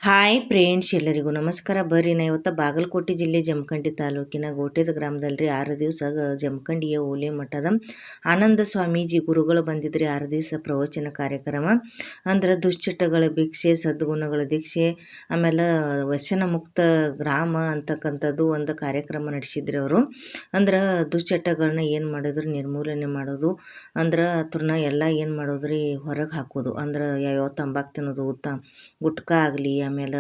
Hi friends, ಎಲ್ಲರಿಗೂ ನಮಸ್ಕಾರ. ಬರ್ರಿ ನಾ ಇವತ್ತು ಬಾಗಲಕೋಟೆ ಜಿಲ್ಲೆ ಜಮಖಂಡಿ ತಾಲೂಕಿನ ಗೋಟೆದ ಗ್ರಾಮದಲ್ಲಿ 6 ದಿವಸ ಜಮಖಂಡಿಯ ಓಲೆ ಮಠದ ಆನಂದ ಸ್ವಾಮೀಜಿ ಗುರುಗಳು ಬಂದಿದ್ರಿ. 6 ದಿವಸ ಪ್ರವಚನ ಕಾರ್ಯಕ್ರಮ ಅಂದ್ರೆ ದುಶ್ಚಟಗಳ ಭಿಕ್ಷೆ, ಸದ್ಗುಣಗಳ ದೀಕ್ಷೆ, ಆಮೇಲೆ ವ್ಯಸನ ಮುಕ್ತ ಗ್ರಾಮ ಅಂತಕ್ಕಂಥದ್ದು ಒಂದು ಕಾರ್ಯಕ್ರಮ ನಡೆಸಿದ್ರಿ ಅವರು. ಅಂದ್ರೆ ದುಶ್ಚಟಗಳನ್ನ ಏನು ಮಾಡಿದ್ರು ನಿರ್ಮೂಲನೆ ಮಾಡೋದು, ಅಂದ್ರೆ ಅತ್ರನ್ನ ಎಲ್ಲ ಏನು ಮಾಡೋದ್ರಿ ಹೊರಗೆ ಹಾಕೋದು. ಅಂದ್ರೆ ಯಾವ್ಯಾವ ತಂಬಾಕು ತಿನ್ನೋದು, ಗುಟ್ಕಾ ಆಗಲಿ, ಆಮೇಲೆ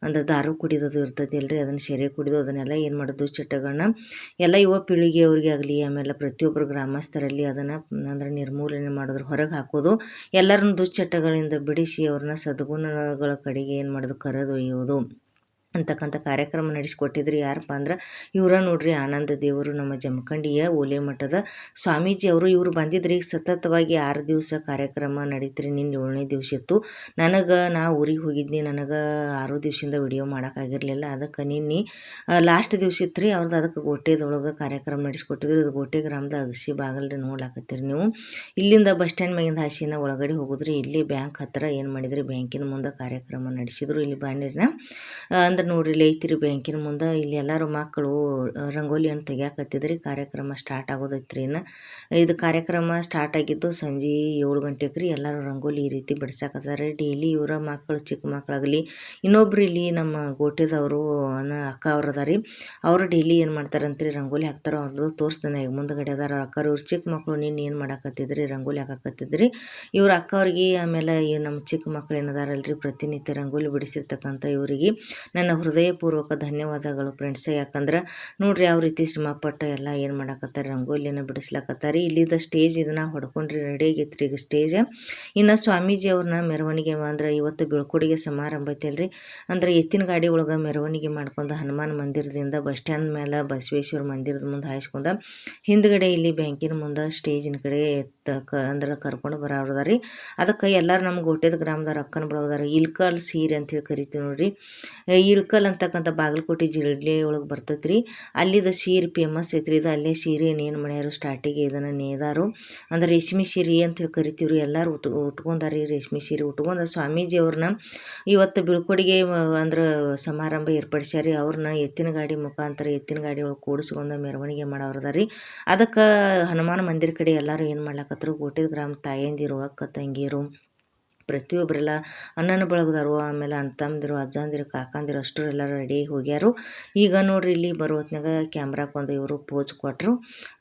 ಅಂದ್ರೆ ದಾರು ಕುಡಿಯೋದು ಇರ್ತೈತಿ ಅಲ್ರಿ, ಅದನ್ನು ಸೆರೆ ಕುಡಿದು ಅದನ್ನೆಲ್ಲ ಏನು ಮಾಡೋದು ಚಟಗಳನ್ನ ಎಲ್ಲ ಯುವ ಪೀಳಿಗೆಯವ್ರಿಗೆ ಆಗಲಿ, ಆಮೇಲೆ ಪ್ರತಿಯೊಬ್ಬರು ಗ್ರಾಮಸ್ಥರಲ್ಲಿ ಅದನ್ನು ಅಂದ್ರೆ ನಿರ್ಮೂಲನೆ ಮಾಡೋದ್ರ ಹೊರಗೆ ಹಾಕೋದು, ಎಲ್ಲರನ್ನ ದುಶ್ಚಟಗಳಿಂದ ಬಿಡಿಸಿ ಅವ್ರನ್ನ ಸದ್ಗುಣಗಳ ಕಡೆಗೆ ಏನು ಮಾಡೋದು ಕರೆದೊಯ್ಯೋದು ಅಂತಕ್ಕಂಥ ಕಾರ್ಯಕ್ರಮ ನಡೆಸಿಕೊಟ್ಟಿದ್ರಿ. ಯಾರಪ್ಪ ಅಂದ್ರೆ ಇವರ ನೋಡ್ರಿ, ಆನಂದ ದೇವರು, ನಮ್ಮ ಜಮಖಂಡಿಯ ಓಲೆ ಮಠದ ಸ್ವಾಮೀಜಿ ಅವರು. ಇವರು ಬಂದಿದ್ರಿ. ಸತತವಾಗಿ 6 ದಿವಸ ಕಾರ್ಯಕ್ರಮ ನಡೀತ್ರಿ. ನಿನ್ನ 7ನೇ ದಿವಸ ಇತ್ತು. ನಾ ಊರಿಗೆ ಹೋಗಿದ್ನಿ, ನನಗೆ 6 ದಿವಸದಿಂದ ವಿಡಿಯೋ ಮಾಡೋಕ್ಕಾಗಿರಲಿಲ್ಲ. ಅದಕ್ಕೆ ನಿನ್ನೆ ಲಾಸ್ಟ್ ದಿವಸ ಇತ್ತು ರೀ ಅವ್ರದ್ದು. ಅದಕ್ಕೆ ಗೋಟೆದೊಳಗೆ ಕಾರ್ಯಕ್ರಮ ನಡೆಸಿಕೊಟ್ಟಿದ್ರು. ಇದು ಗೋಟೆ ಗ್ರಾಮದ ಅಗಸಿ ಬಾಗಲ್ರಿ, ನೋಡ್ಲಾಕತ್ತೀರಿ ನೀವು. ಇಲ್ಲಿಂದ ಬಸ್ ಸ್ಟ್ಯಾಂಡ್ ಮ್ಯಾಗಿಂದ ಹಾಸಿನ ಒಳಗಡೆ ಹೋಗೋದ್ರಿ. ಇಲ್ಲಿ ಬ್ಯಾಂಕ್ ಹತ್ತಿರ ಏನು ಮಾಡಿದ್ರಿ, ಬ್ಯಾಂಕಿನ ಮುಂದೆ ಕಾರ್ಯಕ್ರಮ ನಡೆಸಿದ್ರು. ಇಲ್ಲಿ ಬಾಂಡಿರ್ನ ಅಂದ್ರೆ ನೋಡ್ರಿ, ಇಲ್ಲಿ ಐತಿರಿ ಬ್ಯಾಂಕಿನ ಮುಂದೆ. ಇಲ್ಲಿ ಎಲ್ಲರೂ ಮಕ್ಕಳು ರಂಗೋಲಿಯನ್ನು ತೆಗಿಯಾಕತ್ತಿದ್ರಿ. ಕಾರ್ಯಕ್ರಮ ಸ್ಟಾರ್ಟ್ ಆಗೋದೈತ್ರಿ. ಇದು ಕಾರ್ಯಕ್ರಮ ಸ್ಟಾರ್ಟ್ ಆಗಿದ್ದು ಸಂಜೆ 7 ಗಂಟೆಗೆ ರೀ. ಎಲ್ಲರೂ ರಂಗೋಲಿ ಈ ರೀತಿ ಬಿಡ್ಸಾಕತ್ತಾರೆ. ಡೈಲಿ ಇವರ ಮಕ್ಕಳು, ಚಿಕ್ಕ ಮಕ್ಕಳಾಗಲಿ, ಇನ್ನೊಬ್ರು ಇಲ್ಲಿ ನಮ್ಮ ಗೋಟೆದವರು ಅಕ್ಕ ಅವ್ರು ಅದಾರಿ, ಅವರು ಡೈಲಿ ಏನು ಮಾಡ್ತಾರಂತ್ರಿ, ರಂಗೋಲಿ ಹಾಕ್ತಾರೆ. ಅವ್ರದ್ದು ತೋರಿಸ್ತಾನೆ ಈಗ ಮುಂದಗಡೆ ಅದಾರ ಅಕ್ಕರು. ಇವ್ರು ಚಿಕ್ಕ ಮಕ್ಕಳು ನಿನ್ನ ಏನು ಮಾಡಾಕತ್ತಿದ್ರಿ, ರಂಗೋಲಿ ಹಾಕಾಕತ್ತಿದ್ರಿ. ಇವ್ರ ಅಕ್ಕ ಅವ್ರಿಗೆ, ಆಮೇಲೆ ನಮ್ಮ ಚಿಕ್ಕ ಮಕ್ಕಳು ಏನದಾರಲ್ರಿ ಪ್ರತಿನಿತ್ಯ ರಂಗೋಲಿ ಬಿಡಿಸಿರ್ತಕ್ಕಂಥ ಇವರಿಗೆ ನನ್ನ ಹೃದಯಪೂರ್ವಕ ಧನ್ಯವಾದಗಳು ಫ್ರೆಂಡ್ಸ್. ಯಾಕಂದ್ರೆ ನೋಡ್ರಿ ಯಾವ ರೀತಿ ಶ್ರಮಪಟ್ಟು ಎಲ್ಲ ಏನು ಮಾಡಾಕತ್ತಾರೆ, ರಂಗೋಲಿಯನ್ನು ಬಿಡಿಸ್ಲಾಕತ್ತಾರೆ. ಇಲ್ಲಿದ್ದ ಸ್ಟೇಜ್ ಇದನ್ನ ಹೊಡ್ಕೊಂಡ್ರಿ, ರೆಡಿ ಆಗೈತ್ರಿ ಈಗ ಸ್ಟೇಜ್. ಇನ್ನು ಸ್ವಾಮೀಜಿ ಅವ್ರನ್ನ ಮೆರವಣಿಗೆ ಅಂದ್ರೆ ಇವತ್ತು ಬೀಳ್ಕೊಡುಗೆ ಸಮಾರಂಭ ಐತಲ್ರಿ, ಅಂದ್ರೆ ಎತ್ತಿನ ಗಾಡಿ ಒಳಗೆ ಮೆರವಣಿಗೆ ಮಾಡ್ಕೊಂಡು ಹನುಮಾನ್ ಮಂದಿರದಿಂದ ಬಸ್ ಸ್ಟ್ಯಾಂಡ್ ಮೇಲೆ ಬಸವೇಶ್ವರ ಮಂದಿರದ ಮುಂದೆ ಹಾಯಿಸ್ಕೊಂಡು ಹಿಂದ್ಗಡೆ ಇಲ್ಲಿ ಬ್ಯಾಂಕಿನ ಮುಂದೆ ಸ್ಟೇಜಿನ ಕಡೆ ಅಂದ್ರೆ ಕರ್ಕೊಂಡು ಬರೋದಾರಿ. ಅದಕ್ಕೆ ಎಲ್ಲರೂ ನಮ್ಮ ಗೋಟೆದ ಗ್ರಾಮದವ್ರು ಅಕ್ಕನ ಬಳಗದಾರ. ಇಲ್ಕಲ್ ಸೀರೆ ಅಂತೇಳಿ ಕರಿತೀವಿ ನೋಡ್ರಿ. ಇಳ್ಕಲ್ ಅಂತಕ್ಕಂಥ ಬಾಗಲಕೋಟೆ ಜಿಲ್ಲೆ ಒಳಗೆ ಬರ್ತೈತೆ ರೀ. ಅಲ್ಲಿದ ಸೀರೆ ಫೇಮಸ್ ಐತ್ರಿ. ಇದು ಅಲ್ಲೇ ಸೀರೆ ಏನು ಮಾಡ್ಯಾರು, ಸ್ಟಾರ್ಟಿಗೆ ಇದನ್ನು ನೇದಾರು. ಅಂದ್ರೆ ರೇಷ್ಮೆ ಸೀರೆ ಅಂತೇಳಿ ಕರಿತೀವಿ ರೀ. ಎಲ್ಲರೂ ಉಟ್ಕೊಂಡಾರಿ ರೇಷ್ಮೆ ಸೀರೆ ಉಟ್ಕೊಂಡು. ಸ್ವಾಮೀಜಿ ಅವ್ರನ್ನ ಇವತ್ತು ಬೀಳ್ಕೊಡುಗೆ ಅಂದ್ರೆ ಸಮಾರಂಭ ಏರ್ಪಡಿಸ್ಯಾರಿ. ಅವ್ರನ್ನ ಎತ್ತಿನ ಗಾಡಿ ಮುಖಾಂತರ ಎತ್ತಿನ ಗಾಡಿ ಒಳಗೆ ಕೂಡಿಸ್ಕೊಂಡು ಮೆರವಣಿಗೆ ಮಾಡೋರದಾರಿ. ಅದಕ್ಕೆ ಹನುಮಾನ ಮಂದಿರ ಕಡೆ ಎಲ್ಲರೂ ಏನು ಮಾಡ್ಲಾಕತ್ರು, ಗೋಟೆದ ಗ್ರಾಮ ತಾಯಂದಿರು, ಅಕ್ಕ ತಂಗಿಯರು, ಪ್ರತಿಯೊಬ್ಬರೆಲ್ಲ ಅಣ್ಣನ ಬಳಗದವರು, ಆಮೇಲೆ ಅಣ್ಣ ತಮ್ಮದಿರು, ಅಜ್ಜಂದಿರು, ಕಾಕಂದಿರು ಅಷ್ಟರು ಎಲ್ಲರೂ ರೆಡಿ ಹೋಗ್ಯಾರು. ಈಗ ನೋಡ್ರಿ ಇಲ್ಲಿ ಬರೋ ಹೊತ್ನಾಗ ಕ್ಯಾಮ್ರಾಕೊಂದು ಇವರು ಪೋಜ್ ಕೊಟ್ಟರು.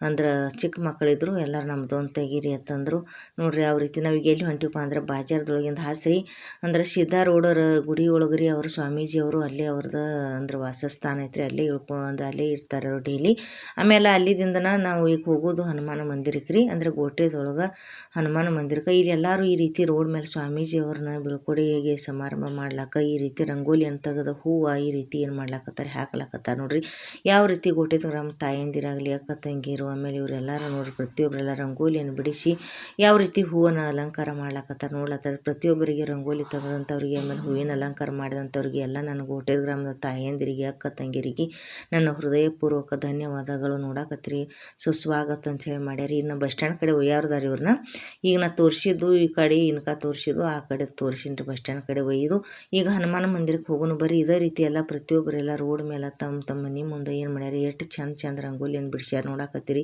ಅಂದ್ರೆ ಚಿಕ್ಕ ಮಕ್ಕಳಿದ್ರು. ಎಲ್ಲರೂ ನಮ್ದೊಂದು ತೆಗೀರಿ ಅಂತಂದರು. ನೋಡ್ರಿ ಯಾವ ರೀತಿ ನಾವೀಗ ಎಲ್ಲಿ ಹೊಂಟಿವಪ್ಪ ಅಂದ್ರೆ ಬಾಜಾರದೊಳಗಿಂದ ಹಾಸ್ರಿ ಅಂದ್ರೆ ಸಿದ್ಧಾರೂಢರ ಗುಡಿ ಒಳಗ್ರಿ. ಅವರು ಸ್ವಾಮೀಜಿ ಅವರು ಅಲ್ಲೇ ಅವ್ರದ್ದು ಅಂದ್ರೆ ವಾಸಸ್ಥಾನ ಐತ್ರಿ. ಅಲ್ಲೇ ಇಳ್ಕೊಂಡು ಅಲ್ಲೇ ಇರ್ತಾರೆ ಅವರು ಡೈಲಿ. ಆಮೇಲೆ ಅಲ್ಲಿದಿಂದನ ನಾವು ಈಗ ಹೋಗೋದು ಹನುಮಾನ ಮಂದಿರಕ್ಕೆ ರೀ. ಅಂದ್ರೆ ಗೋಟೆದೊಳಗೆ ಹನುಮಾನ ಮಂದಿರಕ್ಕೆ. ಇಲ್ಲಿ ಎಲ್ಲರೂ ಈ ರೀತಿ ರೋಡ್ ಮೇಲೆ ಸ್ವಾಮೀಜಿ ಅವ್ರನ್ನ ಬೀಳ್ಕೊಡುಗೆಗೆ ಸಮಾರಂಭ ಮಾಡ್ಲಾಕ ಈ ರೀತಿ ರಂಗೋಲಿಯನ್ನು ತೆಗೆದು ಹೂವು ಈ ರೀತಿ ಏನು ಮಾಡ್ಲಾಕತ್ತಾರೆ, ಹಾಕ್ಲಾಕತ್ತಾರೆ ನೋಡ್ರಿ. ಯಾವ ರೀತಿ ಗೋಟೆದ ಗ್ರಾಮ ತಾಯಂದಿರಾಗಲಿ, ಅಕ್ಕ ತಂಗಿರು, ಆಮೇಲೆ ಇವರೆಲ್ಲರೂ ನೋಡ್ರಿ ಪ್ರತಿಯೊಬ್ಬರೆಲ್ಲ ರಂಗೋಲಿಯನ್ನು ಬಿಡಿಸಿ ಯಾವ ರೀತಿ ಹೂವನ್ನು ಅಲಂಕಾರ ಮಾಡ್ಲಾಕತ್ತಾರೆ ನೋಡ್ಲತ್ತಾರೆ. ಪ್ರತಿಯೊಬ್ಬರಿಗೆ ರಂಗೋಲಿ ತೆಗೆದಂಥವ್ರಿಗೆ, ಆಮೇಲೆ ಹೂವಿನ ಅಲಂಕಾರ ಮಾಡಿದಂಥವ್ರಿಗೆ ಎಲ್ಲ ನನ್ನ ಗೋಟೆದ ಗ್ರಾಮದ ತಾಯಂದಿರಿಗೆ, ಅಕ್ಕ ತಂಗಿರಿಗೆ ನನ್ನ ಹೃದಯಪೂರ್ವಕ ಧನ್ಯವಾದಗಳು. ನೋಡಾಕತ್ರಿ ಸುಸ್ವಾಗತ ಅಂತ ಹೇಳಿ ಮಾಡ್ಯಾರಿ. ಇನ್ನು ಬಸ್ ಸ್ಟ್ಯಾಂಡ್ ಕಡೆ ಒಯ್ಯಾರದಾರಿ ಇವ್ರನ್ನ. ಈಗ ನಾ ತೋರಿಸಿದ್ದು ಈ ಕಡೆ ಇನ್ಕ ತೋರಿಸಿದ್ದು, ಆ ಕಡೆ ತೋರಿಸಿನ್ರಿ ಬಸ್ ಸ್ಟ್ಯಾಂಡ್ ಕಡೆ ಒಯ್ದು. ಈಗ ಹನುಮಾನ ಮಂದಿರಕ್ಕೆ ಹೋಗೋಣ ಬರ್ರಿ. ಇದೇ ರೀತಿ ಎಲ್ಲ ಪ್ರತಿಯೊಬ್ಬರೆಲ್ಲ ರೋಡ್ ಮೇಲೆ ತಮ್ಮ ಮನೆ ಮುಂದೆ ಏನು ಮಾಡ್ಯಾರ, ಎಷ್ಟು ಚಂದ ರಂಗೋಲಿಯನ್ನು ಬಿಡಿಸ್ಯಾರ ನೋಡಾಕತ್ತೀರಿ.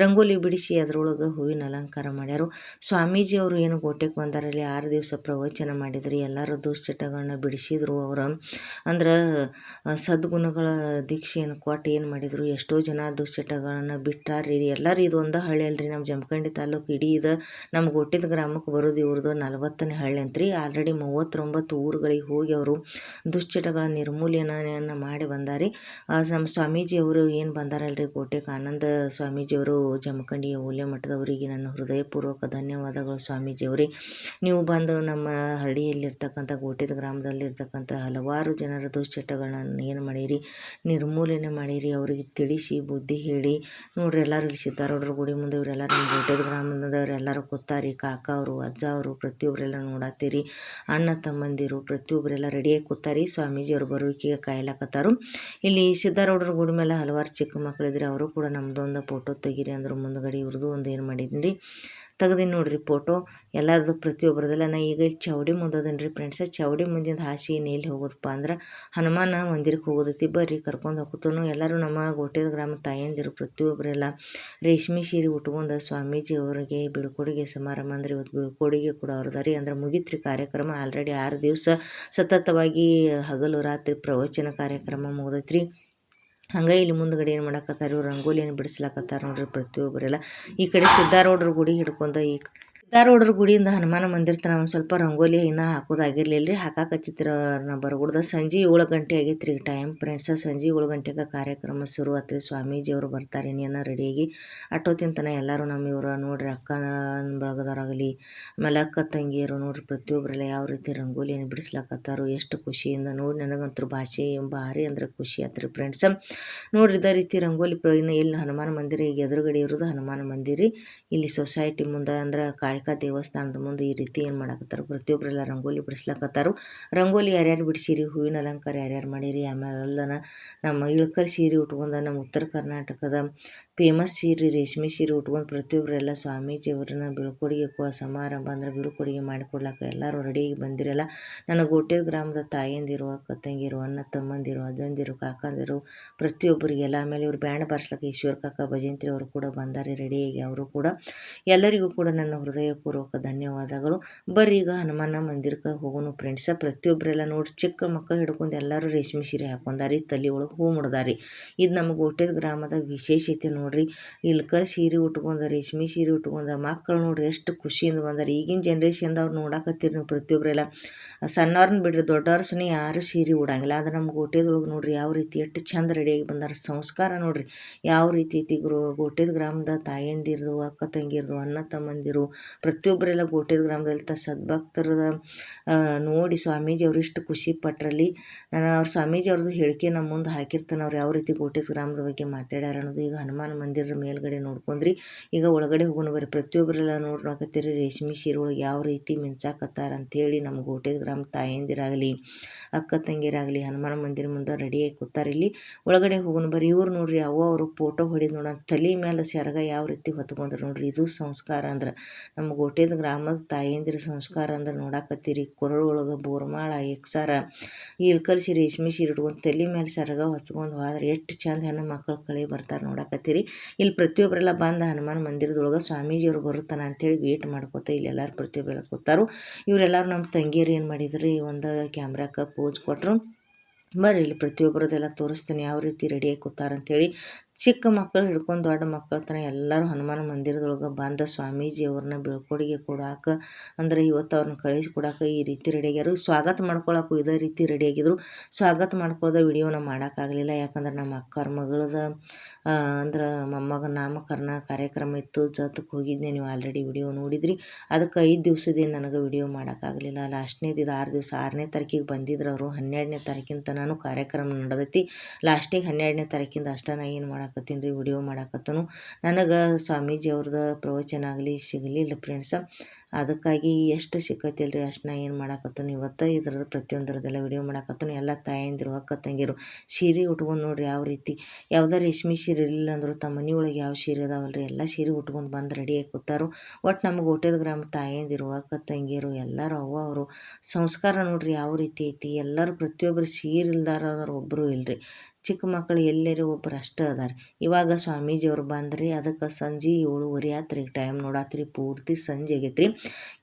ರಂಗೋಲಿ ಬಿಡಿಸಿ ಅದರೊಳಗೆ ಹೂವಿನ ಅಲಂಕಾರ ಮಾಡ್ಯಾರು. ಸ್ವಾಮೀಜಿ ಅವರು ಏನು ಗೋಟೆಗೆ ಬಂದಾರಲ್ಲಿ 6 ದಿವಸ ಪ್ರವಚನ ಮಾಡಿದ್ರಿ. ಎಲ್ಲರೂ ದುಶ್ಚಟಗಳನ್ನ ಬಿಡಿಸಿದ್ರು. ಅವರು ಅಂದ್ರೆ ಸದ್ಗುಣಗಳ ದೀಕ್ಷೆಯನ್ನು ಕೊಟ್ಟು ಏನು ಮಾಡಿದರು, ಎಷ್ಟೋ ಜನ ದುಶ್ಚಟಗಳನ್ನು ಬಿಟ್ಟಾರ್ರಿ. ಎಲ್ಲರೂ ಇದು ಒಂದು ಹಳ್ಳಿ ಅಲ್ರಿ, ನಮ್ಮ ಜಮಖಂಡಿ ತಾಲೂಕು ಇಡೀ ಇದು ನಮ್ಮ ಗೋಟೆದ ಗ್ರಾಮಕ್ಕೆ ಬರೋದು ಇವ್ರದ್ದು 40ನೇ ಹಳ್ಳಿ ಅಂತ್ರಿ. ಆಲ್ರೆಡಿ 39 ಊರುಗಳಿಗೆ ಹೋಗಿ ಅವರು ದುಶ್ಚಟಗಳ ನಿರ್ಮೂಲನೆಯನ್ನು ಮಾಡಿ ಬಂದಾರಿ. ನಮ್ಮ ಸ್ವಾಮೀಜಿ ಅವರು ಏನು ಬಂದಾರಲ್ರಿ ಗೋಟೆಗೆ, ಆನಂದ ಸ್ವಾಮೀಜಿಯವರು ಜಮಖಂಡಿಯ ಓಲೆ ಮಠದವರಿಗೆ ನನ್ನ ಹೃದಯಪೂರ್ವಕ ಧನ್ಯವಾದಗಳು. ಸ್ವಾಮೀಜಿಯವರೇ, ನೀವು ಬಂದು ನಮ್ಮ ಹಳ್ಳಿಯಲ್ಲಿರ್ತಕ್ಕಂಥ ಗೋಟೆದ ಗ್ರಾಮದಲ್ಲಿರ್ತಕ್ಕಂಥ ಹಲವಾರು ಜನರ ದುಶ್ಚಟಗಳನ್ನ ಏನು ಮಾಡಿರಿ, ನಿರ್ಮೂಲನೆ ಮಾಡಿರಿ. ಅವರಿಗೆ ತಿಳಿಸಿ ಬುದ್ಧಿ ಹೇಳಿ ನೋಡ್ರಿ. ಎಲ್ಲರೂ ಇಲ್ಲಿ ಸಿದ್ಧಾರೂಢರ ಗುಡಿ ಮುಂದೆ ಇವರೆಲ್ಲ ನಮ್ಮ ಗೋಟೆದ ಗ್ರಾಮದವ್ರು ಎಲ್ಲರೂ ಕೂತಾರಿ. ಕಾಕ ಅವರು, ಅಜ್ಜ ಅವರು ಪ್ರತಿಯೊಬ್ಬರೆಲ್ಲ ನೋಡತ್ತೀರಿ. ಅಣ್ಣ ತಮ್ಮಂದಿರು ಪ್ರತಿಯೊಬ್ಬರೆಲ್ಲ ರೆಡಿಯಾಗಿ ಕೂತಾರಿ. ಸ್ವಾಮೀಜಿಯವರು ಬರುವಿಕೆಗೆ ಕಾಯ್ಲಾಕತ್ತಾರು. ಇಲ್ಲಿ ಸಿದ್ಧಾರೂಢರ ಗುಡಿ ಮೇಲೆ ಹಲವಾರು ಚಿಕ್ಕ ಮಕ್ಕಳಿದ್ರೆ ಅವರು ಕೂಡ ನಮ್ಮದೊಂದು ಫೋಟೋ ತೆಗೀರಿ ಅಂದರು. ಮುಂದ್ಗಡೆ ಇವ್ರದ್ದು ಒಂದು ಏನು ಮಾಡಿದ್ರಿ ತೆಗ್ದೀನಿ ನೋಡ್ರಿ ಫೋಟೋ ಎಲ್ಲರದು ಪ್ರತಿಯೊಬ್ಬರದೆಲ್ಲ. ನಾ ಈಗ ಇಲ್ಲಿ ಚೌಡಿ ಮುಂದೆ ಅದೀನಿ ರೀ ಫ್ರೆಂಡ್ಸ. ಚೌಡಿ ಮುಂದಿಂದ ಹಾಸಿ ಎಲ್ಲಿ ಹೋಗೋದಪ್ಪ ಅಂದ್ರೆ ಹನುಮಾನ ಮಂದಿರಕ್ಕೆ ಹೋಗೋದೈತಿ. ಬರ್ರಿ ಕರ್ಕೊಂಡು ಹೋಗ್ತನು. ಎಲ್ಲರೂ ನಮ್ಮ ಗೋಟೆದ ಗ್ರಾಮ ತಾಯಂದಿರು ಪ್ರತಿಯೊಬ್ಬರೆಲ್ಲ ರೇಷ್ಮೆ ಸೀರೆ ಉಟ್ಕೊಂಡು ಸ್ವಾಮೀಜಿ ಅವರಿಗೆ ಬೀಳ್ಕೊಡುಗೆ ಸಮಾರಂಭ ಅಂದ್ರೆ ಇವತ್ತು ಬೀಳ್ಕೊಡುಗೆ ಕೂಡ ಅವ್ರದಾರಿ ಅಂದ್ರೆ ಮುಗಿತ್ರಿ ಕಾರ್ಯಕ್ರಮ. ಆಲ್ರೆಡಿ 6 ದಿವಸ ಸತತವಾಗಿ ಹಗಲು ರಾತ್ರಿ ಪ್ರವಚನ ಕಾರ್ಯಕ್ರಮ ಮುಗ್ದೈತ್ರಿ. ಹಂಗೆ ಇಲ್ಲಿ ಮುಂದ್ಗಡೆ ಏನು ಮಾಡಕತ್ತಾರ ಇವ್ರು ರಂಗೋಲಿಯನ್ನು ಬಿಡಿಸ್ಲಾಕತ್ತಾರ ನೋಡ್ರಿ ಪ್ರತಿಯೊಬ್ಬರೆಲ್ಲ. ಈ ಕಡೆ ಸಿದ್ದಾರೂಢರ ಗುಡಿ ಹಿಡ್ಕೊಂಡ ಈ ಸಿದ್ದಾರೂಢರ ಗುಡಿಯಿಂದ ಹನುಮಾನ ಮಂದಿರ ತನ ಒಂದು ಸ್ವಲ್ಪ ರಂಗೋಲಿ ಇನ್ನೂ ಹಾಕೋದಾಗಿರ್ಲಿಲ್ಲ ರೀ. ಹಾಕಾಕತ್ತಿದ್ರ ನಾ ಬರಗುಡ್ದ. ಸಂಜೆ 7 ಗಂಟೆ ಆಗೈತೆ ರೀ ಟೈಮ್ ಫ್ರೆಂಡ್ಸ. ಸಂಜೆ 7 ಗಂಟೆಗೆ ಕಾರ್ಯಕ್ರಮ ಶುರು ಆತ್ರಿ. ಸ್ವಾಮೀಜಿಯವರು ಬರ್ತಾರೆ ಇನ್ನೇನು ರೆಡಿಯಾಗಿ. ಅಷ್ಟೊತ್ತಿನ ಎಲ್ಲರೂ ನಮ್ಮ ಇವ್ರು ನೋಡ್ರಿ ಅಕ್ಕ ಬಳಗದವರಾಗಲಿ ಆಮೇಲೆ ಅಕ್ಕ ತಂಗಿಯರು ನೋಡ್ರಿ ಪ್ರತಿಯೊಬ್ಬರೆಲ್ಲ ಯಾವ ರೀತಿ ರಂಗೋಲಿಯನ್ನು ಬಿಡಿಸ್ಲಾಕತ್ತಾರೋ ಎಷ್ಟು ಖುಷಿಯಿಂದ ನೋಡಿ. ನನಗಂತೂ ಭಾಷೆ ಭಾರಿ ಅಂದ್ರೆ ಖುಷಿ ಆತ್ರಿ ಫ್ರೆಂಡ್ಸ. ನೋಡ್ರಿ ಇದೇ ರೀತಿ ರಂಗೋಲಿ ಇನ್ನು ಎಲ್ಲಿ ಹನುಮಾನ ಮಂದಿರ ಈಗ ಎದುರುಗಡೆ ಇರೋದು ಹನುಮಾನ ಮಂದಿರ. ಇಲ್ಲಿ ಸೊಸೈಟಿ ಮುಂದೆ ಅಂದ್ರೆ ಕಾಳಿಕಾ ದೇವಸ್ಥಾನದ ಮುಂದೆ ಈ ರೀತಿ ಏನು ಮಾಡಕತ್ತಾರ ಪ್ರತಿಯೊಬ್ಬರೆಲ್ಲ ರಂಗೋಲಿ ಬಿಡಿಸ್ಲಾಕತ್ತಾರು. ರಂಗೋಲಿ ಯಾರ್ಯಾರು ಬಿಡಿಸಿರಿ, ಹೂವಿನ ಅಲಂಕಾರ ಯಾರ್ಯಾರು ಮಾಡಿರಿ, ಆಮೇಲೆ ನಮ್ಮ ಇಳ್ಕಲ್ ಸೀರೆ ಉಟ್ಕೊಂಡು ನಮ್ಮ ಉತ್ತರ ಕರ್ನಾಟಕದ ಫೇಮಸ್ ಸೀರೆ ರೇಷ್ಮೆ ಸೀರೆ ಉಟ್ಕೊಂಡು ಪ್ರತಿಯೊಬ್ಬರೆಲ್ಲ ಸ್ವಾಮೀಜಿಯವ್ರನ್ನ ಬೀಳ್ಕೊಡುಗೆ ಸಮಾರಂಭ ಅಂದ್ರೆ ಬೀಳ್ಕೊಡುಗೆ ಮಾಡಿಕೊಡ್ಲಾಕ ಎಲ್ಲರೂ ರೆಡಿಯಾಗಿ ಬಂದಿರಲ್ಲ. ನನ್ನ ಗೋಟೆ ಗ್ರಾಮದ ತಾಯಂದಿರು, ಅಕ್ಕ ತಂಗಿರು, ಅಣ್ಣ ತಮ್ಮಂದಿರು, ಅಜ್ಜಂದಿರು, ಕಾಕಂದಿರು ಪ್ರತಿಯೊಬ್ಬರಿಗೆಲ್ಲ. ಆಮೇಲೆ ಇವ್ರು ಬ್ಯಾಂಡ್ ಬಾರಿಸ್ಲಿಕ್ಕೆ ಈಶ್ವರ್ ಕಾಕ ಭಜಂತ್ರಿ ಅವರು ಕೂಡ ಬಂದಾರೆ ರೆಡಿಯಾಗಿ. ಅವರು ಕೂಡ ಎಲ್ಲರಿಗೂ ಕೂಡ ನನ್ನ ಹೃದಯಪೂರ್ವಕ ಧನ್ಯವಾದಗಳು. ಬರ್ರಿ ಈಗ ಹನುಮಾನ ಮಂದಿರಕ್ಕೆ ಹೋಗೋಣ ಫ್ರೆಂಡ್ಸ. ಪ್ರತಿಯೊಬ್ಬರೆಲ್ಲ ನೋಡಿ ಚಿಕ್ಕ ಮಕ್ಕಳು ಹಿಡ್ಕೊಂಡು ಎಲ್ಲರೂ ರೇಷ್ಮೆ ಸೀರೆ ಹಾಕೊಂಡಾರಿ, ತಲೆ ಒಳಗೆ ಹೂ ಮುಡ್ದಾರಿ. ಇದು ನಮ್ಮ ಗೋಟೆ ಗ್ರಾಮದ ವಿಶೇಷತೆ ನೋಡ್ರಿ. ಇಳ್ಕಲ್ ಸೀರೆ ಉಟ್ಕೊಂಡು ರೇಷ್ಮೆ ಸೀರೆ ಉಟ್ಕೊಂಡು ಮಕ್ಕಳು ನೋಡ್ರಿ ಎಷ್ಟು ಖುಷಿಯಿಂದ ಬಂದಾರೆ. ಈಗಿನ ಜನ್ರೇಷನ್ದವ್ರು ನೋಡಾಕತ್ತೀರಿ ನೀವು ಪ್ರತಿಯೊಬ್ಬರೆಲ್ಲ. ಸಣ್ಣವ್ರನ್ನ ಬಿಡ್ರಿ ದೊಡ್ಡವ್ರು ಸುಮ್ಮನೆ ಯಾರು ಸೀರೆ ಉಡಂಗಿಲ್ಲ. ಆದ್ರೆ ನಮ್ಮ ಗೋಟೆದೊಳಗೆ ನೋಡ್ರಿ ಯಾವ ರೀತಿ ಎಷ್ಟು ಚಂದ ರೆಡಿಯಾಗಿ ಬಂದಾರ. ಸಂಸ್ಕಾರ ನೋಡ್ರಿ ಯಾವ ರೀತಿ ಐತಿ. ಗೋಟೆದ ಗ್ರಾಮದ ತಾಯಂದಿರು, ಅಕ್ಕ ತಂಗಿರ್ದು, ಅಣ್ಣ ತಮ್ಮಂದಿರು ಪ್ರತಿಯೊಬ್ಬರೆಲ್ಲ ಗೋಟೆದ ಗ್ರಾಮದಲ್ಲಿ ಸದ್ಭಕ್ತರದ ನೋಡಿ ಸ್ವಾಮೀಜಿ ಅವರು ಇಷ್ಟು ಖುಷಿ ಪಟ್ರಲ್ಲಿ. ನಾನು ಅವ್ರ ಸ್ವಾಮೀಜಿ ಅವ್ರದ್ದು ಹೇಳಿಕೆ ನಮ್ಮ ಮುಂದೆ ಹಾಕಿರ್ತಾನೆ. ಅವ್ರು ಯಾವ ರೀತಿ ಗೋಟೆದ ಗ್ರಾಮದ ಬಗ್ಗೆ ಮಾತಾಡ್ಯಾರ ಅನ್ನೋದು. ಈಗ ಹನುಮಾನ ಮಂದಿರದ ಮೇಲ್ಗಡೆ ನೋಡ್ಕೊಂಡ್ರಿ. ಈಗ ಒಳಗಡೆ ಹೋಗೋಣ ಬರ್ರಿ. ಪ್ರತಿಯೊಬ್ಬರೆಲ್ಲ ನೋಡ್ರಾಕತ್ತೀರಿ ರೇಷ್ಮೆ ಸೀರೆ ಒಳಗೆ ಯಾವ ರೀತಿ ಮಿಂಚಾಕತ್ತಾರ ಅಂಥೇಳಿ. ನಮ್ಮ ಗೋಟೆದ ಗ್ರಾಮ ತಾಯಂದಿರಾಗಲಿ ಅಕ್ಕ ತಂಗಿರಾಗಲಿ ಹನುಮಾನ ಮಂದಿರ ಮುಂದೆ ರೆಡಿಯಾಗಿ ಕೂತಾರೆ. ಇಲ್ಲಿ ಒಳಗಡೆ ಹೋಗೋಣ ಬರ್ರಿ. ಇವ್ರು ನೋಡ್ರಿ ಅವರು ಫೋಟೋ ಹೊಡಿದು ನೋಡೋಣ ತಲೆ ಮೇಲೆ ಸೆರಗ ಯಾವ ರೀತಿ ಹೊತ್ಕೊಂಡ್ರು ನೋಡ್ರಿ. ಇದು ಸಂಸ್ಕಾರ ಅಂದ್ರೆ ನಮ್ಮ ಗೋಟೆದ ಗ್ರಾಮದ ತಾಯಂದಿರ ಸಂಸ್ಕಾರ ಅಂದ್ರೆ ನೋಡಾಕತ್ತೀರಿ. ಕೊರಳೊಳಗೆ ಬೋರ್ಮಾಳ ಎಕ್ಸಾರ ಈ ಇಳ್ಕಲ್ ಸೀರೆ ರೇಷ್ಮೆ ಸೀರೆ ಇಟ್ಕೊಂಡು ತಲೆ ಮೇಲೆ ಸೆರಗ ಹೊತ್ಕೊಂಡು ಹೋದ್ರೆ ಎಷ್ಟು ಚಂದ ಹೆಣ್ಣು ಮಕ್ಕಳು ಕಳೆ ಬರ್ತಾರೆ ನೋಡಾಕತ್ತೀರಿ. ಇಲ್ಲಿ ಪ್ರತಿಯೊಬ್ಬರೆಲ್ಲ ಬಂದು ಹನುಮಾನ ಮಂದಿರದೊಳಗೆ ಸ್ವಾಮೀಜಿಯವರು ಬರುತ್ತಾನೆ ಅಂಥೇಳಿ ವೇಟ್ ಮಾಡ್ಕೋತ ಇಲ್ಲಿ ಎಲ್ಲರೂ ಪ್ರತಿಯೊಬ್ಬರೆಲ್ಲ ಕೂತಾರು. ಇವರೆಲ್ಲರೂ ನಮ್ಮ ತಂಗಿಯರು ಏನು ಮಾಡಿದ್ರಿ ಒಂದು ಕ್ಯಾಮ್ರಾಕ್ಕೆ ಪೋಸ್ ಕೊಟ್ಟರು. ಬರ್ರಿ ಇಲ್ಲಿ ಪ್ರತಿಯೊಬ್ಬರದೆಲ್ಲ ತೋರಿಸ್ತೀನಿ ಯಾವ ರೀತಿ ರೆಡಿಯಾಗಿ ಕೂತಾರಂಥೇಳಿ. ಚಿಕ್ಕ ಮಕ್ಕಳು ಹಿಡ್ಕೊಂಡು ದೊಡ್ಡ ಮಕ್ಕಳ ತನಕ ಎಲ್ಲರೂ ಹನುಮಾನ ಮಂದಿರದೊಳಗೆ ಬಂದ ಸ್ವಾಮೀಜಿ ಅವ್ರನ್ನ ಬೀಳ್ಕೊಡುಗೆ ಕೊಡಾಕ ಅಂದ್ರೆ ಇವತ್ತು ಅವ್ರನ್ನ ಕಳಿಸಿ ಕೊಡಾಕ ಈ ರೀತಿ ರೆಡಿಯಾಗ್ಯಾರು. ಸ್ವಾಗತ ಮಾಡ್ಕೊಳಕ್ಕೂ ಇದೇ ರೀತಿ ರೆಡಿಯಾಗಿದ್ರು. ಸ್ವಾಗತ ಮಾಡ್ಕೊಳ್ಳೋದ ವಿಡಿಯೋನ ಮಾಡೋಕ್ಕಾಗಲಿಲ್ಲ. ಯಾಕಂದ್ರೆ ನಮ್ಮ ಅಕ್ಕರ ಮಗಳದ ಅಂದ್ರೆ ಮೊಮ್ಮಗ ನಾಮಕರಣ ಕಾರ್ಯಕ್ರಮ ಇತ್ತು. ಜೊತೆಗೆ ಹೋಗಿದ್ದೆ, ನೀವು ಆಲ್ರೆಡಿ ವಿಡಿಯೋ ನೋಡಿದ್ರಿ. ಅದಕ್ಕೆ 5 ದಿವಸದೇನು ನನಗೆ ವಿಡಿಯೋ ಮಾಡೋಕ್ಕಾಗಲಿಲ್ಲ. ಲಾಸ್ಟ್ನೇದು ಇದು 6 ದಿವಸ. 6ನೇ ತಾರೀಕಿಗೆ ಬಂದಿದ್ರು ಅವರು. 12ನೇ ತಾರೀಕಿಂತ ನಾನು ಕಾರ್ಯಕ್ರಮ ನಡೆದೈತಿ. ಲಾಸ್ಟಿಗೆ 12ನೇ ತಾರೀಕಿಂದ ಅಷ್ಟೇ ನಾ ಏನು ಮಾಡಾಕತ್ತೀನಿ ರೀ ವಿಡಿಯೋ ಮಾಡಾಕತ್ತನು. ನನಗೆ ಸ್ವಾಮೀಜಿ ಅವ್ರದ್ದು ಪ್ರವಚನ ಆಗಲಿ ಸಿಗಲಿಲ್ಲ ಫ್ರೆಂಡ್ಸ. ಅದಕ್ಕಾಗಿ ಎಷ್ಟು ಸಿಕ್ಕತ್ತಿಲ್ಲ ರೀ ಅಷ್ಟು ನಾ ಏನು ಮಾಡಾಕತ್ತನು ಇವತ್ತು ಇದ್ರದ್ದು ಪ್ರತಿಯೊಂದರದೆಲ್ಲ ವಿಡಿಯೋ ಮಾಡಾಕತ್ತನು. ಎಲ್ಲ ತಾಯಂದಿರು ಅಕ್ಕ ತಂಗಿರು ಸೀರೆ ಉಟ್ಕೊಂಡು ನೋಡ್ರಿ ಯಾವ ರೀತಿ. ಯಾವುದೇ ರೇಷ್ಮೆ ಸೀರೆ ಇರಲಿಲ್ಲ ಅಂದರು ತಮ್ಮ ಮನೆಯೊಳಗೆ ಯಾವ ಸೀರೆ ಅದಾವಲ್ರಿ ಎಲ್ಲ ಸೀರೆ ಉಟ್ಕೊಂಡು ಬಂದು ರೆಡಿಯಾಗಿ ಕೂತಾರು. ಒಟ್ಟು ನಮ್ಮ ಗೋಟೆದ ಗ್ರಾಮ ತಾಯಂದಿರು ಅಕ್ಕ ತಂಗಿಯರು ಎಲ್ಲರೂ ಅವರು ಸಂಸ್ಕಾರ ನೋಡ್ರಿ ಯಾವ ರೀತಿ ಐತಿ. ಎಲ್ಲರೂ ಪ್ರತಿಯೊಬ್ಬರು ಸೀರೆ ಇಲ್ದಾರದವ್ರು ಒಬ್ಬರು ಇಲ್ಲರಿ. ಚಿಕ್ಕ ಮಕ್ಕಳು ಎಲ್ಲರೂ ಒಬ್ಬರು ಅಷ್ಟೇ ಅದಾರೆ. ಇವಾಗ ಸ್ವಾಮೀಜಿಯವ್ರು ಬಂದ್ರಿ. ಅದಕ್ಕೆ ಸಂಜೆ 7:30 ಆತ್ರಿ ಟೈಮ್ ನೋಡಾತ್ರಿ. ಪೂರ್ತಿ ಸಂಜೆ ಆಗೈತ್ರಿ.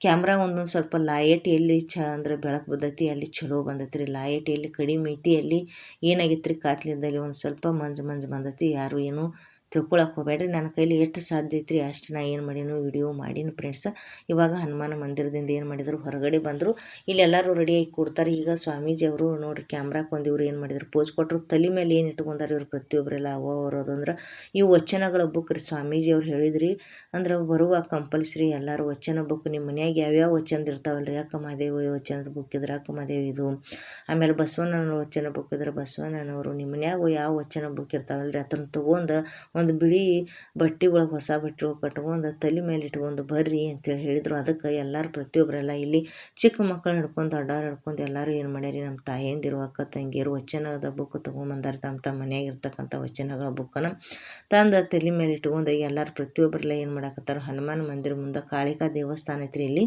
ಕ್ಯಾಮ್ರಾ ಒಂದೊಂದು ಸ್ವಲ್ಪ ಲೈಟ್ ಎಲ್ಲಿ ಅಂದ್ರೆ ಬೆಳಕು ಬಂದೈತಿ ಅಲ್ಲಿ ಚಲೋ ಬಂದೈತಿ ರೀ. ಲೈಟ್ ಎಲ್ಲಿ ಕಡಿಮೆ ಐತಿ ಅಲ್ಲಿ ಏನಾಗೈತಿ ರೀ ಕಾತ್ಲಿದ್ದಲ್ಲಿ ಒಂದು ಸ್ವಲ್ಪ ಮಂಜು ಬಂದೈತಿ. ಯಾರು ಏನು ತಿಳ್ಕೊಳಕ್ಕೆ ಹೋಗ್ಬೇಡ್ರಿ. ನನ್ನ ಕೈಲಿ ಎಷ್ಟು ಸಾಧ್ಯ ಐತ್ರಿ ಅಷ್ಟು ನಾ ಏನು ಮಾಡೀನಿ ವಿಡಿಯೋ ಮಾಡೀನಿ ಫ್ರೆಂಡ್ಸ. ಇವಾಗ ಹನುಮಾನ ಮಂದಿರದಿಂದ ಏನು ಮಾಡಿದರು ಹೊರಗಡೆ ಬಂದರು. ಇಲ್ಲಿ ಎಲ್ಲರೂ ರೆಡಿಯಾಗಿ ಕೊಡ್ತಾರೆ. ಈಗ ಸ್ವಾಮೀಜಿ ಅವರು ನೋಡ್ರಿ ಕ್ಯಾಮ್ರಾಕ್ಕೆ ಒಂದು ಇವ್ರು ಏನು ಮಾಡಿದ್ರು ಪೋಸ್ ಕೊಟ್ಟರು. ತಲೆ ಮೇಲೆ ಏನು ಇಟ್ಕೊಂಡಾರೆ ಇವ್ರು ಪ್ರತಿಯೊಬ್ಬರೆಲ್ಲ ಅವರೋದು ಅಂದ್ರೆ ಇವು ವಚನಗಳ ಬುಕ್ ರೀ. ಸ್ವಾಮೀಜಿ ಅವ್ರು ಹೇಳಿದ್ರಿ ಅಂದ್ರೆ ಬರುವಾಗ ಕಂಪಲ್ಸರಿ ಎಲ್ಲರೂ ವಚನ ಬುಕ್ ನಿಮ್ಮ ಮನ್ಯಾಗ ಯಾವ್ಯಾವ ವಚನದ ಇರ್ತಾವಲ್ರಿ. ಅಕ್ಕ ಮಹಾದೇವಿ ವಚನದ ಬುಕ್ ಇದ್ರೆ ಅಕ್ಕ ಮಹಾದೇವಿ ಇದು. ಆಮೇಲೆ ಬಸವಣ್ಣನ ವಚನ ಬುಕ್ ಇದ್ರೆ ಬಸವಣ್ಣನವರು. ನಿಮ್ಮ ಮನ್ಯಾಗ ಯಾವ ವಚನ ಬುಕ್ ಇರ್ತಾವಲ್ರಿ ಅದನ್ನು ತೊಗೊಂಡು ಒಂದು ಬಿಳಿ ಬಟ್ಟೆ ಒಳಗೆ ಹೊಸ ಬಟ್ಟೆ ಒಳಗೆ ಕಟ್ಕೊಂಡು ತಲೆ ಮೇಲೆ ಇಟ್ಕೊಂಡು ಬರ್ರಿ ಅಂತೇಳಿ ಹೇಳಿದರು. ಅದಕ್ಕೆ ಎಲ್ಲರೂ ಪ್ರತಿಯೊಬ್ಬರೆಲ್ಲ ಇಲ್ಲಿ ಚಿಕ್ಕ ಮಕ್ಕಳು ಹಿಡ್ಕೊಂಡು ದೊಡ್ಡವ್ರು ಹಿಡ್ಕೊಂಡು ಎಲ್ಲರೂ ಏನು ಮಾಡ್ಯಾರಿ, ನಮ್ಮ ತಾಯಂದಿರು ಅಕ್ಕ ತಂಗಿಯರು ವಚನದ ಬುಕ್ ತೊಗೊಂಬಂದಾರ. ತಮ್ಮ ಮನೆಯಾಗ ಇರ್ತಕ್ಕಂಥ ವಚನಗಳ ಬುಕ್ಕನ್ನು ತಂದು ತಲೆ ಮೇಲೆ ಇಟ್ಕೊಂಡು ಎಲ್ಲರೂ ಪ್ರತಿಯೊಬ್ಬರೆಲ್ಲ ಏನು ಮಾಡಾಕತ್ತಾರ, ಹನುಮಾನ್ ಮಂದಿರ ಮುಂದೆ ಕಾಳಿಕಾ ದೇವಸ್ಥಾನ ಐತ್ರಿ ಇಲ್ಲಿ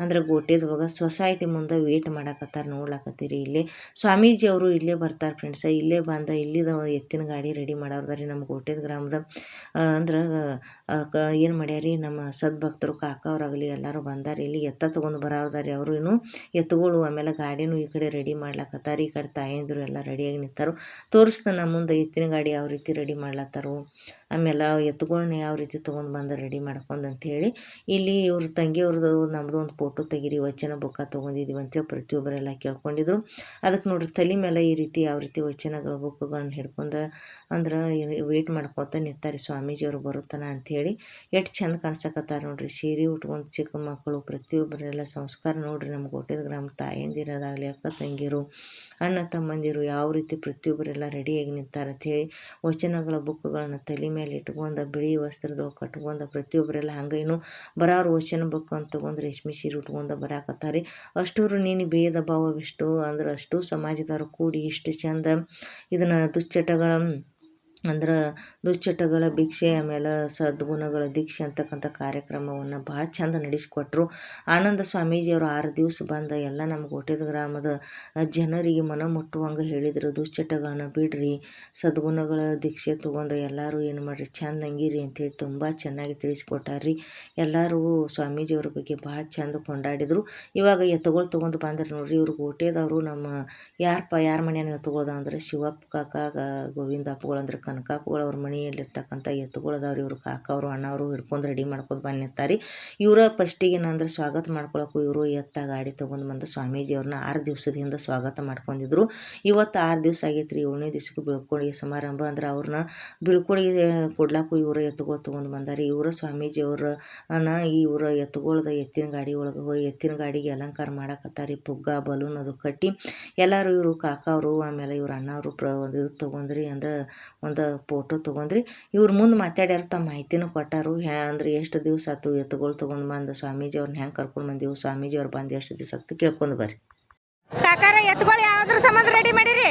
ಅಂದ್ರೆ ಗೋಟೆದೊಳಗೆ ಸೊಸೈಟಿ ಮುಂದೆ ವೇಟ್ ಮಾಡಾಕತ್ತಾರ. ನೋಡ್ಲಾಕತ್ತೀರಿ ಇಲ್ಲಿ ಸ್ವಾಮೀಜಿ ಅವರು ಇಲ್ಲೇ ಬರ್ತಾರೆ ಫ್ರೆಂಡ್ಸ. ಇಲ್ಲೇ ಬಂದ ಇಲ್ಲಿದ ಎತ್ತಿನ ಗಾಡಿ ರೆಡಿ ಮಾಡೋರ್ದಾರಿ ನಮ್ಮ ಗೋಟೆದ ಗ್ರಾಮದ ಅಂದ್ರೆ ಏನು ಮಾಡ್ಯಾರಿ, ನಮ್ಮ ಸದ್ಭಕ್ತರು ಕಾಕವ್ರಾಗಲಿ ಎಲ್ಲರೂ ಬಂದಾರಿ. ಇಲ್ಲಿ ಎತ್ತ ತೊಗೊಂಡು ಬರೋರ್ದಾರಿ. ಅವರು ಇನ್ನು ಎತ್ತುಗಳು ಆಮೇಲೆ ಗಾಡಿನೂ ಈ ಕಡೆ ರೆಡಿ ಮಾಡ್ಲಾಕತ್ತಾರ. ಈ ಕಡೆ ತಾಯಂದಿರು ಎಲ್ಲ ರೆಡಿಯಾಗಿ ನಿಂತಾರು. ತೋರಿಸ್ತಾನೆ ಮುಂದೆ ಎತ್ತಿನ ಗಾಡಿ ಯಾವ ರೀತಿ ರೆಡಿ ಮಾಡ್ಲತ್ತಾರು, ಆಮೇಲೆ ಎತ್ತುಗಳನ್ನ ಯಾವ ರೀತಿ ತೊಗೊಂಡು ಬಂದು ರೆಡಿ ಮಾಡ್ಕೊಂಡು ಅಂಥೇಳಿ ಇಲ್ಲಿ ಇವ್ರ ತಂಗಿಯವ್ರದ್ದು ನಮ್ಮದು ಒಂದು ಫೋಟೋ ತೆಗೀರಿ, ವಚನ ಬುಕ್ಕ ತೊಗೊಂಡಿದ್ದೀವಿ ಅಂತೇಳಿ ಪ್ರತಿಯೊಬ್ಬರೆಲ್ಲ ಕೇಳ್ಕೊಂಡಿದ್ರು. ಅದಕ್ಕೆ ನೋಡ್ರಿ ತಲೆ ಮೇಲೆ ಈ ರೀತಿ ಯಾವ ರೀತಿ ವಚನಗಳ ಬುಕ್ಗಳನ್ನ ಹಿಡ್ಕೊಂಡು ಅಂದ್ರೆ ವೇಟ್ ಮಾಡ್ಕೊತ ನಿಂತಾರೆ ಸ್ವಾಮೀಜಿಯವರು ಬರುತ್ತಾನ ಅಂಥೇಳಿ. ಎಷ್ಟು ಚಂದ ಕಾಣ್ಸಕತ್ತಾರ ನೋಡ್ರಿ. ಸೀರೆ ಉಟ್ಕೊಂಡು ಚಿಕ್ಕ ಮಕ್ಕಳು ಪ್ರತಿಯೊಬ್ಬರೆಲ್ಲ ಸಂಸ್ಕಾರ ನೋಡ್ರಿ. ನಮ್ಮ ಗೋಟೆದ ಗ್ರಾಮ ತಾಯಂದಿರೋದಾಗಲಿ ಅಕ್ಕ ತಂಗಿರು ಅಣ್ಣ ತಮ್ಮಂದಿರು ಯಾವ ರೀತಿ ಪ್ರತಿಯೊಬ್ಬರೆಲ್ಲ ರೆಡಿಯಾಗಿ ನಿಂತಾರೆ ಅಂಥೇಳಿ ವಚನಗಳ ಬುಕ್ಗಳನ್ನ ತಲೆ ಮೇಲೆ ಇಟ್ಕೊಂಡು ಬಿಳಿ ವಸ್ತ್ರದೊಳಗೆ ಕಟ್ಕೊಂಡು ಪ್ರತಿಯೊಬ್ಬರೆಲ್ಲ ಹಂಗೆ ಇನ್ನೂ ಬರೋರು ವಚನ ಬುಕ್ ಅಂತ ತೊಗೊಂಡು ರೇಷ್ಮೆ ಸೀರೆ ಉಟ್ಕೊಂಡು ಬರಾಕತ್ತಾರೆ. ಅಷ್ಟೂರು ನೀನು ಭೇದ ಭಾವವಿಷ್ಟು ಅಂದ್ರೆ ಅಷ್ಟು ಸಮಾಜದವ್ರು ಕೂಡಿ ಇಷ್ಟು ಚಂದ ಇದನ್ನು ದುಶ್ಚಟಗಳ ಭಿಕ್ಷೆ ಆಮೇಲೆ ಸದ್ಗುಣಗಳ ದೀಕ್ಷೆ ಅಂತಕ್ಕಂಥ ಕಾರ್ಯಕ್ರಮವನ್ನು ಭಾಳ ಚಂದ ನಡೆಸಿಕೊಟ್ರು. ಆನಂದ ಸ್ವಾಮೀಜಿಯವರು 6 ದಿವಸ ಬಂದ ಎಲ್ಲ ನಮ್ಮ ಗೋಟೆದ ಗ್ರಾಮದ ಜನರಿಗೆ ಮನ ಮುಟ್ಟುವಂಗೆ ಹೇಳಿದರು. ದುಶ್ಚಟಗಳನ್ನ ಬಿಡ್ರಿ, ಸದ್ಗುಣಗಳ ದೀಕ್ಷೆ ತೊಗೊಂಡು ಎಲ್ಲರೂ ಏನು ಮಾಡಿರಿ ಚಂದಂಗಿರಿ ಅಂತೇಳಿ ತುಂಬ ಚೆನ್ನಾಗಿ ತಿಳಿಸ್ಕೊಟ್ಟಾರ್ರಿ. ಎಲ್ಲರೂ ಸ್ವಾಮೀಜಿಯವ್ರ ಬಗ್ಗೆ ಭಾಳ ಚಂದ ಕೊಂಡಾಡಿದರು. ಇವಾಗ ಎತ್ತುಗಳು ತೊಗೊಂಡು ಬಂದ್ರೆ ನೋಡ್ರಿ, ಇವ್ರು ಗೋಟೆದವರು ನಮ್ಮ ಯಾರ ಮನೆಯನ್ನು ಎತ್ತುಗೋದ ಅಂದ್ರೆ ಶಿವಪ್ಪ ಕಾಕ ಗೋವಿಂದಪ್ಪಗಳು ಅಂದ್ರೆ ಕನಕಾಪುಗಳು ಅವ್ರ ಮನೆಯಲ್ಲಿರ್ತಕ್ಕಂಥ ಎತ್ತುಗಳದವ್ರು. ಇವರು ಕಾಕವರು ಅಣ್ಣವರು ಹಿಡ್ಕೊಂಡು ರೆಡಿ ಮಾಡ್ಕೊಂಡು ಬಂದಿರ್ತಾರೆ. ಇವರ ಫಸ್ಟಿಗೆ ಏನಂದ್ರೆ ಸ್ವಾಗತ ಮಾಡ್ಕೊಳಕ್ಕೂ ಇವರು ಎತ್ತ ಗಾಡಿ ತೊಗೊಂಡು ಬಂದು ಸ್ವಾಮೀಜಿಯವ್ರನ್ನ 6 ದಿವಸದ ಹಿಂದೆ ಸ್ವಾಗತ ಮಾಡ್ಕೊಂಡಿದ್ರು. ಇವತ್ತು 6 ದಿವಸ ಆಗೈತೆ ರೀ. 7ನೇ ದಿವಸಕ್ಕೆ ಬೀಳ್ಕೊಡುಗೆ ಸಮಾರಂಭ ಅಂದ್ರೆ ಅವ್ರನ್ನ ಬೀಳ್ಕೊಡುಗೆ ಕೊಡ್ಲಾಕು ಇವರು ಎತ್ತುಗಳು ತೊಗೊಂಡು ಬಂದಾರೆ. ಇವರ ಸ್ವಾಮೀಜಿಯವ್ರನ್ನ ಇವರ ಎತ್ತುಗಳದ ಎತ್ತಿನ ಗಾಡಿ ಒಳಗೆ ಹೋಗಿ ಎತ್ತಿನ ಗಾಡಿಗೆ ಅಲಂಕಾರ ಮಾಡಕತ್ತಾರೆ. ಪುಗ್ಗ ಬಲೂನ್ ಅದು ಕಟ್ಟಿ ಎಲ್ಲರೂ ಇವರು ಕಾಕವರು ಆಮೇಲೆ ಇವ್ರ ಅಣ್ಣವರು ಇದು ತೊಗೊಂಡ್ರಿ ಅಂದ್ರೆ ಒಂದು ಫೋಟೋ ತೊಗೊಂಡ್ರಿ. ಇವ್ರು ಮುಂದೆ ಮಾತಾಡ್ಯಾರ, ತಮ್ಮ ಮಾಹಿತಿನೂ ಕೊಟ್ಟಾರು. ಅಂದ್ರೆ ಎಷ್ಟು ದಿವಸ ಆಯ್ತು ಎತ್ತುಗಳು ತೊಗೊಂಡು ಬಂದು ಸ್ವಾಮೀಜಿ ಅವ್ರನ್ನ ಹೆಂಗೆ ಕರ್ಕೊಂಡು ಬಂದೀವಿ, ಸ್ವಾಮೀಜಿ ಅವ್ರು ಬಂದು ಎಷ್ಟು ದಿವಸ ಆಗ್ತು ಕೇಳ್ಕೊಂಡು ಬರ್ರಿ. ಕಾಕಾರ ಎತ್ತುಗಳು ಯಾವ್ದ್ರ ಸಂಬಂಧ ರೆಡಿ ಮಾಡಿರಿ?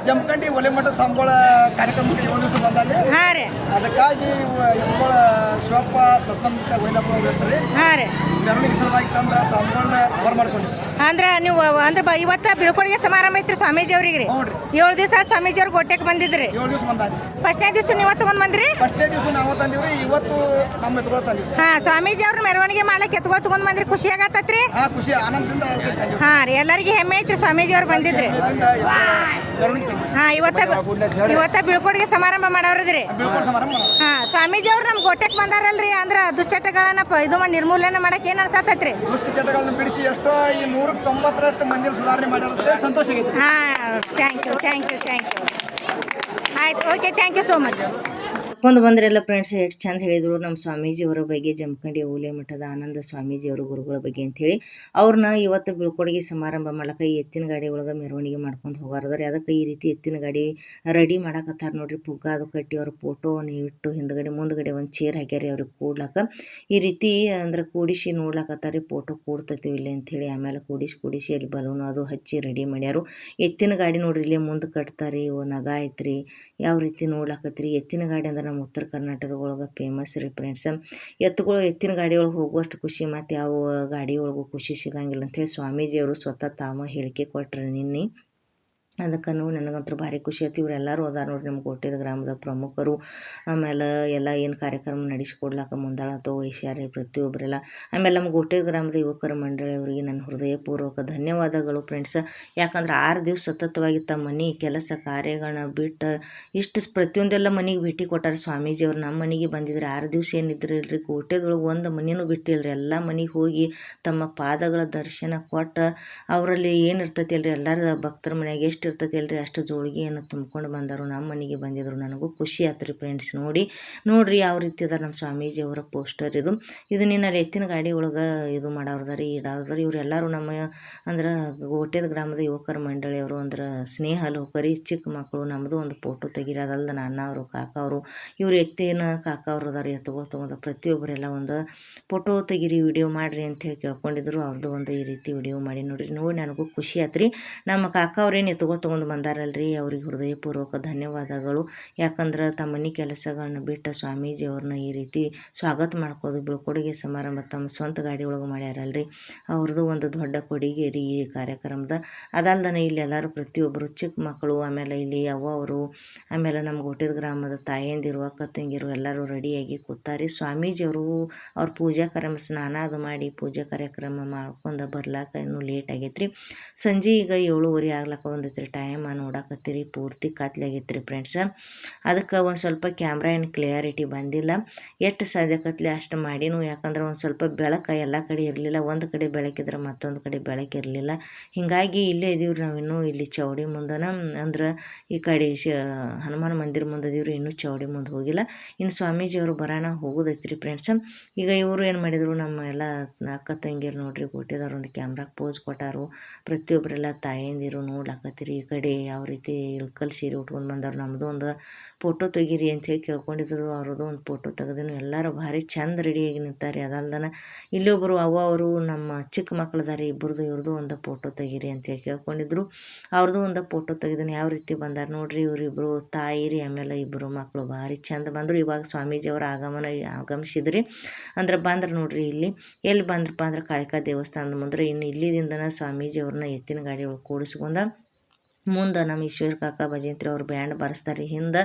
ಜಮಖಂಡಿ ಒಲೆ ಮಠ ಸ್ವಾಮಿಗಳ ಕಾರ್ಯಕ್ರಮಕ್ಕೆ 7 ದಿವಸ ಬಂದಲ್ಲಿ ಹಾಂ ರೀ. ಅದಕ್ಕಾಗಿ ಎತ್ತುಗಳ ಶಿವಪ್ಪ ದಸರಂತ ಗೋವಿಂದಪ್ಪ ಅವ್ರು ಇರ್ತಾರೆ. ಹಾಂ ರೀ. ಮೆರವಣಿಗೆ ಸಲುವಾಗಿ ತಂದು ಸ್ವಾಮಿಗಳನ್ನ ಬರ್ಮಾಡ್ಕೊಂಡಿದ್ವಿ. ಅಂದ್ರೆ ನೀವು ಅಂದ್ರೆ ಇವತ್ತ ಬೀಳ್ಕೊಡುಗೆ ಸಮಾರಂಭ ಐತ್ರಿ ಸ್ವಾಮೀಜಿ ಅವ್ರಿಗೆ ರೀ. 7 ದಿವಸ ಆಯ್ತು ಸ್ವಾಮೀಜಿ ಅವ್ರು ಗೋಟೆಗೆ ಬಂದಿದ್ರಿ. 7 ದಿವಸ ಬಂದಾರಿ. ಫಸ್ಟ್ನೇ ದಿವಸ ನೀವು ತೊಗೊಂಡ್ ಬಂದ್ರಿ? ಫಸ್ಟ್ನೇ ದಿವಸ ನಾವು ತಂದಿವ್ರಿ, ಇವತ್ತು ನಮ್ಮ ಎತ್ತುಗಳು ತಂದಿವಿ. ಹಾಂ, ಸ್ವಾಮೀಜಿ ಅವ್ರ ಮೆರವಣಿಗೆ ಮಾಡ್ಲಿಕ್ಕೆ ಎತ್ಕೊ ತೊಗೊಂಡ್ ಬಂದ್ರಿ. ಖುಷಿ ಆಗತ್ತತ್ರಿ? ಹಾಂ, ಖುಷಿ ಆನಂದದಿಂದ ತಂದಿವಿ. ಹಾಂ ರೀ, ಎಲ್ಲರಿಗೆ ಹೆಮ್ಮೆ ಐತ್ರಿ ಸ್ವಾಮೀಜಿ ಅವ್ರು ಬಂದಿದ್ರಿ. ಹಾಂ, ಇವತ್ತ ಬೀಳ್ಕೊಡುಗೆ ಸಮಾರಂಭ ಮಾಡವ್ರದ್ರಿ. ಹಾಂ, ಸ್ವಾಮೀಜಿ ಅವ್ರು ನಮ್ಮ ಗೋಟೆಗೆ ಬಂದಾರಲ್ರಿ. ಅಂದ್ರೆ ದುಶ್ಚಟಗಳನ್ನ ಇದು ನಿರ್ಮೂಲನೆ ಮಾಡಕ್ಕೆ ಏನು ಅನ್ಸತ್ತೈತ್ರಿ? ದುಶ್ಚಟಗಳನ್ನ ಬಿಡಿಸಿ ಎಷ್ಟೋ ಈ 190ರಷ್ಟು ಮಂದಿ ಸುಧಾರಣೆ ಮಾಡಿರುತ್ತೆ. ಸಂತೋಷ ಆಗೈತಿ. ಹಾಂ, ಥ್ಯಾಂಕ್ ಯು. ಆಯ್ತು, okay, thank you so much. ಕರ್ಕೊಂಡು ಬಂದ್ರೆಲ್ಲ ಫ್ರೆಂಡ್ಸ್. ಎಷ್ಟು ಚಂದ ಹೇಳಿದರು ನಮ್ಮ ಸ್ವಾಮೀಜಿಯವರ ಬಗ್ಗೆ, ಜಮಖಂಡಿ ಓಲೆ ಮಠದ ಆನಂದ ಸ್ವಾಮೀಜಿಯವರ ಗುರುಗಳ ಬಗ್ಗೆ ಅಂಥೇಳಿ. ಅವ್ರನ್ನ ಇವತ್ತು ಬೀಳ್ಕೊಡುಗೆ ಸಮಾರಂಭ ಮಾಡ್ಲಿಕ್ಕೆ ಈ ಎತ್ತಿನ ಗಾಡಿ ಒಳಗೆ ಮೆರವಣಿಗೆ ಮಾಡ್ಕೊಂಡು ಹೋಗಾರದ್ರಿ. ಅದಕ್ಕೆ ಈ ರೀತಿ ಎತ್ತಿನ ಗಾಡಿ ರೆಡಿ ಮಾಡಾಕತ್ತಾರ ನೋಡ್ರಿ. ಪುಗ್ಗ ಅದು ಕಟ್ಟಿ ಅವ್ರ ಫೋಟೋವನ್ನು ಇಟ್ಟು ಮುಂದ್ಗಡೆ ಒಂದು ಚೇರ್ ಹಾಕ್ಯಾರಿ ಅವ್ರಿಗೆ ಕೂಡ್ಲಾಕ. ಈ ರೀತಿ ಅಂದ್ರೆ ಕೂಡಿಸಿ ನೋಡ್ಲಾಕತ್ತಾರೆ, ಫೋಟೋ ಕೂಡ್ತೈತಿ ಇಲ್ಲಿ ಅಂಥೇಳಿ. ಆಮೇಲೆ ಕೂಡಿಸಿ ಅಲ್ಲಿ ಬಲೂನು ಅದು ಹಚ್ಚಿ ರೆಡಿ ಮಾಡ್ಯಾರು. ಎತ್ತಿನ ಗಾಡಿ ನೋಡ್ರಿ ಇಲ್ಲೇ ಮುಂದೆ ಕಟ್ತಾರೆ. ನಗ ಐತ್ರಿ, ಯಾವ ರೀತಿ ನೋಡ್ಲಾಕತ್ರಿ. ಎತ್ತಿನ ಗಾಡಿ ಅಂದ್ರೆ ನಮ್ಮ ಉತ್ತರ ಕರ್ನಾಟಕದ ಒಳಗೆ ಫೇಮಸ್ ರೀ ಫ್ರೆಂಡ್ಸ್. ಎತ್ತಿನ ಗಾಡಿ ಒಳಗೆ ಹೋಗುವಷ್ಟು ಖುಷಿ ಮತ್ತು ಯಾವ ಗಾಡಿ ಒಳಗೂ ಖುಷಿ ಸಿಗಂಗಿಲ್ಲ ಅಂಥೇಳಿ ಸ್ವಾಮೀಜಿಯವರು ಸ್ವತಃ ತಾವ ಹೇಳಿಕೆ ಕೊಟ್ರಿ ನಿನ್ನೆ. ಅದಕ್ಕೆ ನನಗಂತೂ ಭಾರಿ ಖುಷಿ ಆಯ್ತು. ಇವರೆಲ್ಲರೂ ಅದಾರ ನೋಡ್ರಿ ನಮ್ಮ ಗೋಟೆದ ಗ್ರಾಮದ ಪ್ರಮುಖರು. ಆಮೇಲೆ ಎಲ್ಲ ಏನು ಕಾರ್ಯಕ್ರಮ ನಡೆಸಿಕೊಡ್ಲಾಕ ಮುಂದಾಳತ್ತೋ ವಹಿಸ್ಯಾರಿ ಪ್ರತಿಯೊಬ್ಬರೆಲ್ಲ. ಆಮೇಲೆ ನಮ್ಮ ಗೋಟೆದ ಗ್ರಾಮದ ಯುವಕರ ಮಂಡಳಿಯವರಿಗೆ ನನ್ನ ಹೃದಯಪೂರ್ವಕ ಧನ್ಯವಾದಗಳು ಫ್ರೆಂಡ್ಸ್. ಯಾಕಂದ್ರೆ 6 ದಿವಸ ಸತತವಾಗಿ ತಮ್ಮ ಮನೆ ಕೆಲಸ ಕಾರ್ಯಗಳನ್ನ ಬಿಟ್ಟು ಇಷ್ಟು ಪ್ರತಿಯೊಂದೆಲ್ಲ ಮನೆಗೆ ಭೇಟಿ ಕೊಟ್ಟಾರೆ ಸ್ವಾಮೀಜಿಯವ್ರು. ನಮ್ಮ ಮನೆಗೆ ಬಂದಿದ್ರೆ 6 ದಿವಸ ಏನಿದ್ರಿ ಇಲ್ರಿ, ಗೋಟೆದೊಳಗೆ ಒಂದು ಮನೆಯೂ ಬಿಟ್ಟಿಲ್ರಿ. ಎಲ್ಲ ಮನೆಗೆ ಹೋಗಿ ತಮ್ಮ ಪಾದಗಳ ದರ್ಶನ ಕೊಟ್ಟು ಅವರಲ್ಲಿ ಏನಿರ್ತೈತಿ ಅಲ್ರಿ, ಎಲ್ಲರ ಭಕ್ತರ ಮನೆಯಾಗ ಎಷ್ಟು ಇರ್ತೈತಿ ಅಲ್ರಿ ಅಷ್ಟು ಜೋಳಿಗೆಯನ್ನು ತುಂಬ್ಕೊಂಡು ಬಂದರು, ನಮ್ಮ ಮನೆಗೆ ಬಂದಿದ್ರು. ನನಗೂ ಖುಷಿ ಆಯ್ತು ರೀ ಫ್ರೆಂಡ್ಸ್. ನೋಡ್ರಿ ಯಾವ ರೀತಿ ಅದ ನಮ್ಮ ಸ್ವಾಮೀಜಿಯವರ ಪೋಸ್ಟರ್. ಇದು ನಿನ್ನ ಎತ್ತಿನ ಗಾಡಿ ಒಳಗೆ ಇದು ಮಾಡೋರ್ದಾರಿ ಇಡೋರ್ದಾರಿ. ಇವರೆಲ್ಲರೂ ನಮ್ಮ ಅಂದ್ರೆ ಗೋಟೆದ ಗ್ರಾಮದ ಯುವಕರ ಮಂಡಳಿಯವರು ಅಂದ್ರೆ ಸ್ನೇಹ ಲೋಕರಿ ಚಿಕ್ಕ ಮಕ್ಕಳು. ನಮ್ಮದು ಒಂದು ಫೋಟೋ ತೆಗೀರಿ. ಅದಲ್ದ ಅಣ್ಣ ಅವರು ಕಾಕ ಅವರು ಇವ್ರು ಎತ್ತಿನ ಕಾಕ ಅವರು ಅದಾರಿ. ತೊಗೊಂಡು ಪ್ರತಿಯೊಬ್ಬರೆಲ್ಲ ಒಂದು ಫೋಟೋ ತೆಗೀರಿ, ವಿಡಿಯೋ ಮಾಡಿರಿ ಅಂತ ಹೇಳಿ ಕೇಳ್ಕೊಂಡಿದ್ರು. ಅವ್ರದ್ದು ಒಂದು ಈ ರೀತಿ ವಿಡಿಯೋ ಮಾಡಿ ನೋಡಿ ನನಗೂ ಖುಷಿ ಆಯ್ತು ರೀ. ನಮ್ಮ ಕಾಕ ಅವ್ರೇನು ತೊಗೊಂಡು ಬಂದಾರಲ್ರಿ, ಅವ್ರಿಗೆ ಹೃದಯಪೂರ್ವಕ ಧನ್ಯವಾದಗಳು. ಯಾಕಂದ್ರೆ ತಮ್ಮ ಮನೆ ಕೆಲಸಗಳನ್ನ ಬಿಟ್ಟು ಸ್ವಾಮೀಜಿಯವ್ರನ್ನ ಈ ರೀತಿ ಸ್ವಾಗತ ಮಾಡ್ಕೋದು, ಬೀಳ್ಕೊಡುಗೆ ಸಮಾರಂಭ ತಮ್ಮ ಸ್ವಂತ ಗಾಡಿ ಒಳಗೆ ಮಾಡ್ಯಾರಲ್ರಿ. ಅವ್ರದ್ದು ಒಂದು ದೊಡ್ಡ ಕೊಡುಗೆ ರೀ ಈ ಕಾರ್ಯಕ್ರಮದ. ಅದಲ್ದನೆ ಇಲ್ಲಿ ಎಲ್ಲರೂ ಪ್ರತಿಯೊಬ್ಬರು ಚಿಕ್ಕ ಮಕ್ಕಳು, ಆಮೇಲೆ ಇಲ್ಲಿ ಅವರು, ಆಮೇಲೆ ನಮ್ಮ ಗೋಟೆದ ಗ್ರಾಮದ ತಾಯಂದಿರು ಅಕ್ಕ ತಂಗಿರು ಎಲ್ಲರೂ ರೆಡಿಯಾಗಿ ಕೂತಾರೆ. ಸ್ವಾಮೀಜಿಯವರು ಅವ್ರ ಪೂಜಾ ಕಾರ್ಯಕ್ರಮ ಸ್ನಾನ ಅದು ಮಾಡಿ ಪೂಜಾ ಕಾರ್ಯಕ್ರಮ ಮಾಡ್ಕೊಂಡು ಬರ್ಲಾಕ ಇನ್ನೂ ಲೇಟ್ ಆಗೈತ್ರಿ. ಸಂಜೆ ಈಗ 7:30 ಆಗ್ಲಕ್ಕ ಬಂದೈತ್ರಿ. ಟೈಮ್ ನೋಡಾಕತ್ತೀರಿ ಪೂರ್ತಿ ಕತ್ಲೆ ಆಗೈತ್ರಿ ಫ್ರೆಂಡ್ಸ್. ಅದಕ್ಕೆ ಒಂದು ಸ್ವಲ್ಪ ಕ್ಯಾಮ್ರಾ ಏನು ಕ್ಲಿಯಾರಿಟಿ ಬಂದಿಲ್ಲ. ಎಷ್ಟು ಸಾಧ್ಯಕತ್ಲೆ ಅಷ್ಟು ಮಾಡಿನೂ. ಯಾಕಂದ್ರೆ ಒಂದು ಸ್ವಲ್ಪ ಬೆಳಕು ಎಲ್ಲ ಕಡೆ ಇರಲಿಲ್ಲ. ಒಂದು ಕಡೆ ಬೆಳಕಿದ್ರೆ ಮತ್ತೊಂದು ಕಡೆ ಬೆಳಕಿರಲಿಲ್ಲ. ಹೀಗಾಗಿ ಇಲ್ಲೇ ಇದೀವ್ರಿ ನಾವು ಇನ್ನೂ. ಇಲ್ಲಿ ಚೌಡಿ ಮುಂದನ ಅಂದ್ರೆ ಈ ಕಡೆ ಹನುಮಾನ ಮಂದಿರ ಮುಂದೆ ಇದೀವ್ರಿ. ಇನ್ನೂ ಚೌಡಿ ಮುಂದೆ ಹೋಗಿಲ್ಲ. ಇನ್ನು ಸ್ವಾಮೀಜಿಯವರು ಬರೋಣ ಹೋಗೋದೈತ್ರಿ ಫ್ರೆಂಡ್ಸ್. ಈಗ ಇವರು ಏನು ಮಾಡಿದರು, ನಮ್ಮ ಎಲ್ಲ ಅಕ್ಕ ತಂಗಿರು ನೋಡ್ರಿ ಗೋಟೆದವ್ರು ಒಂದು ಕ್ಯಾಮ್ರಾಗೆ ಪೋಸ್ ಕೊಟ್ಟಾರು. ಪ್ರತಿಯೊಬ್ಬರೆಲ್ಲ ತಾಯಂದಿರು ನೋಡ್ಲಾಕತ್ತೀರಿ. ಈ ಕಡೆ ಯಾವ ರೀತಿ ಇಳ್ಕಲ್ ಸೀರೆ ಉಟ್ಕೊಂಡು ಬಂದವ್ರು. ನಮ್ಮದು ಒಂದು ಫೋಟೋ ತೆಗೀರಿ ಅಂಥೇಳಿ ಕೇಳ್ಕೊಂಡಿದ್ರು. ಅವ್ರದ್ದು ಒಂದು ಫೋಟೋ ತೆಗೆದಿನ ಎಲ್ಲರೂ ಭಾರಿ ಚಂದ ರೆಡಿಯಾಗಿ ನಿಂತಾರೆ. ಅದಲ್ದನ ಇಲ್ಲೊಬ್ಬರು ಅವರು ನಮ್ಮ ಚಿಕ್ಕ ಮಕ್ಕಳದಾರಿ, ಇವ್ರದ್ದು ಒಂದು ಫೋಟೋ ತೆಗೀರಿ ಅಂತೇಳಿ ಕೇಳ್ಕೊಂಡಿದ್ರು. ಅವ್ರದ್ದು ಒಂದು ಫೋಟೋ ತೆಗೆದಿನ ಯಾವ ರೀತಿ ಬಂದಾರ ನೋಡ್ರಿ. ಇವರಿಬ್ಬರು ತಾಯಿ ರೀ, ಆಮೇಲೆ ಇಬ್ಬರು ಮಕ್ಕಳು ಭಾರಿ ಚಂದ ಬಂದರು. ಇವಾಗ ಸ್ವಾಮೀಜಿಯವರ ಆಗಮಿಸಿದ್ರಿ ಅಂದ್ರೆ ಬಂದ್ರೆ ನೋಡ್ರಿ. ಇಲ್ಲಿ ಎಲ್ಲಿ ಬಂದ್ರಪ್ಪ ಅಂದ್ರೆ ಕಾಳಿಕಾ ದೇವಸ್ಥಾನದ ಮುಂದೆ. ಇನ್ನು ಇಲ್ಲಿದಿಂದನ ಸ್ವಾಮೀಜಿಯವ್ರನ್ನ ಎತ್ತಿನ ಗಾಡಿ ಒಳಗೆ ಕೂಡಿಸ್ಕೊಂಡ ಮುಂದೆ ನಮ್ಮ ಈಶ್ವರ ಕಾಕ ಭಜಂತ್ರಿ ಅವ್ರು ಬ್ಯಾಂಡ್ ಬಾರಿಸ್ತಾರೆ. ಹಿಂದೆ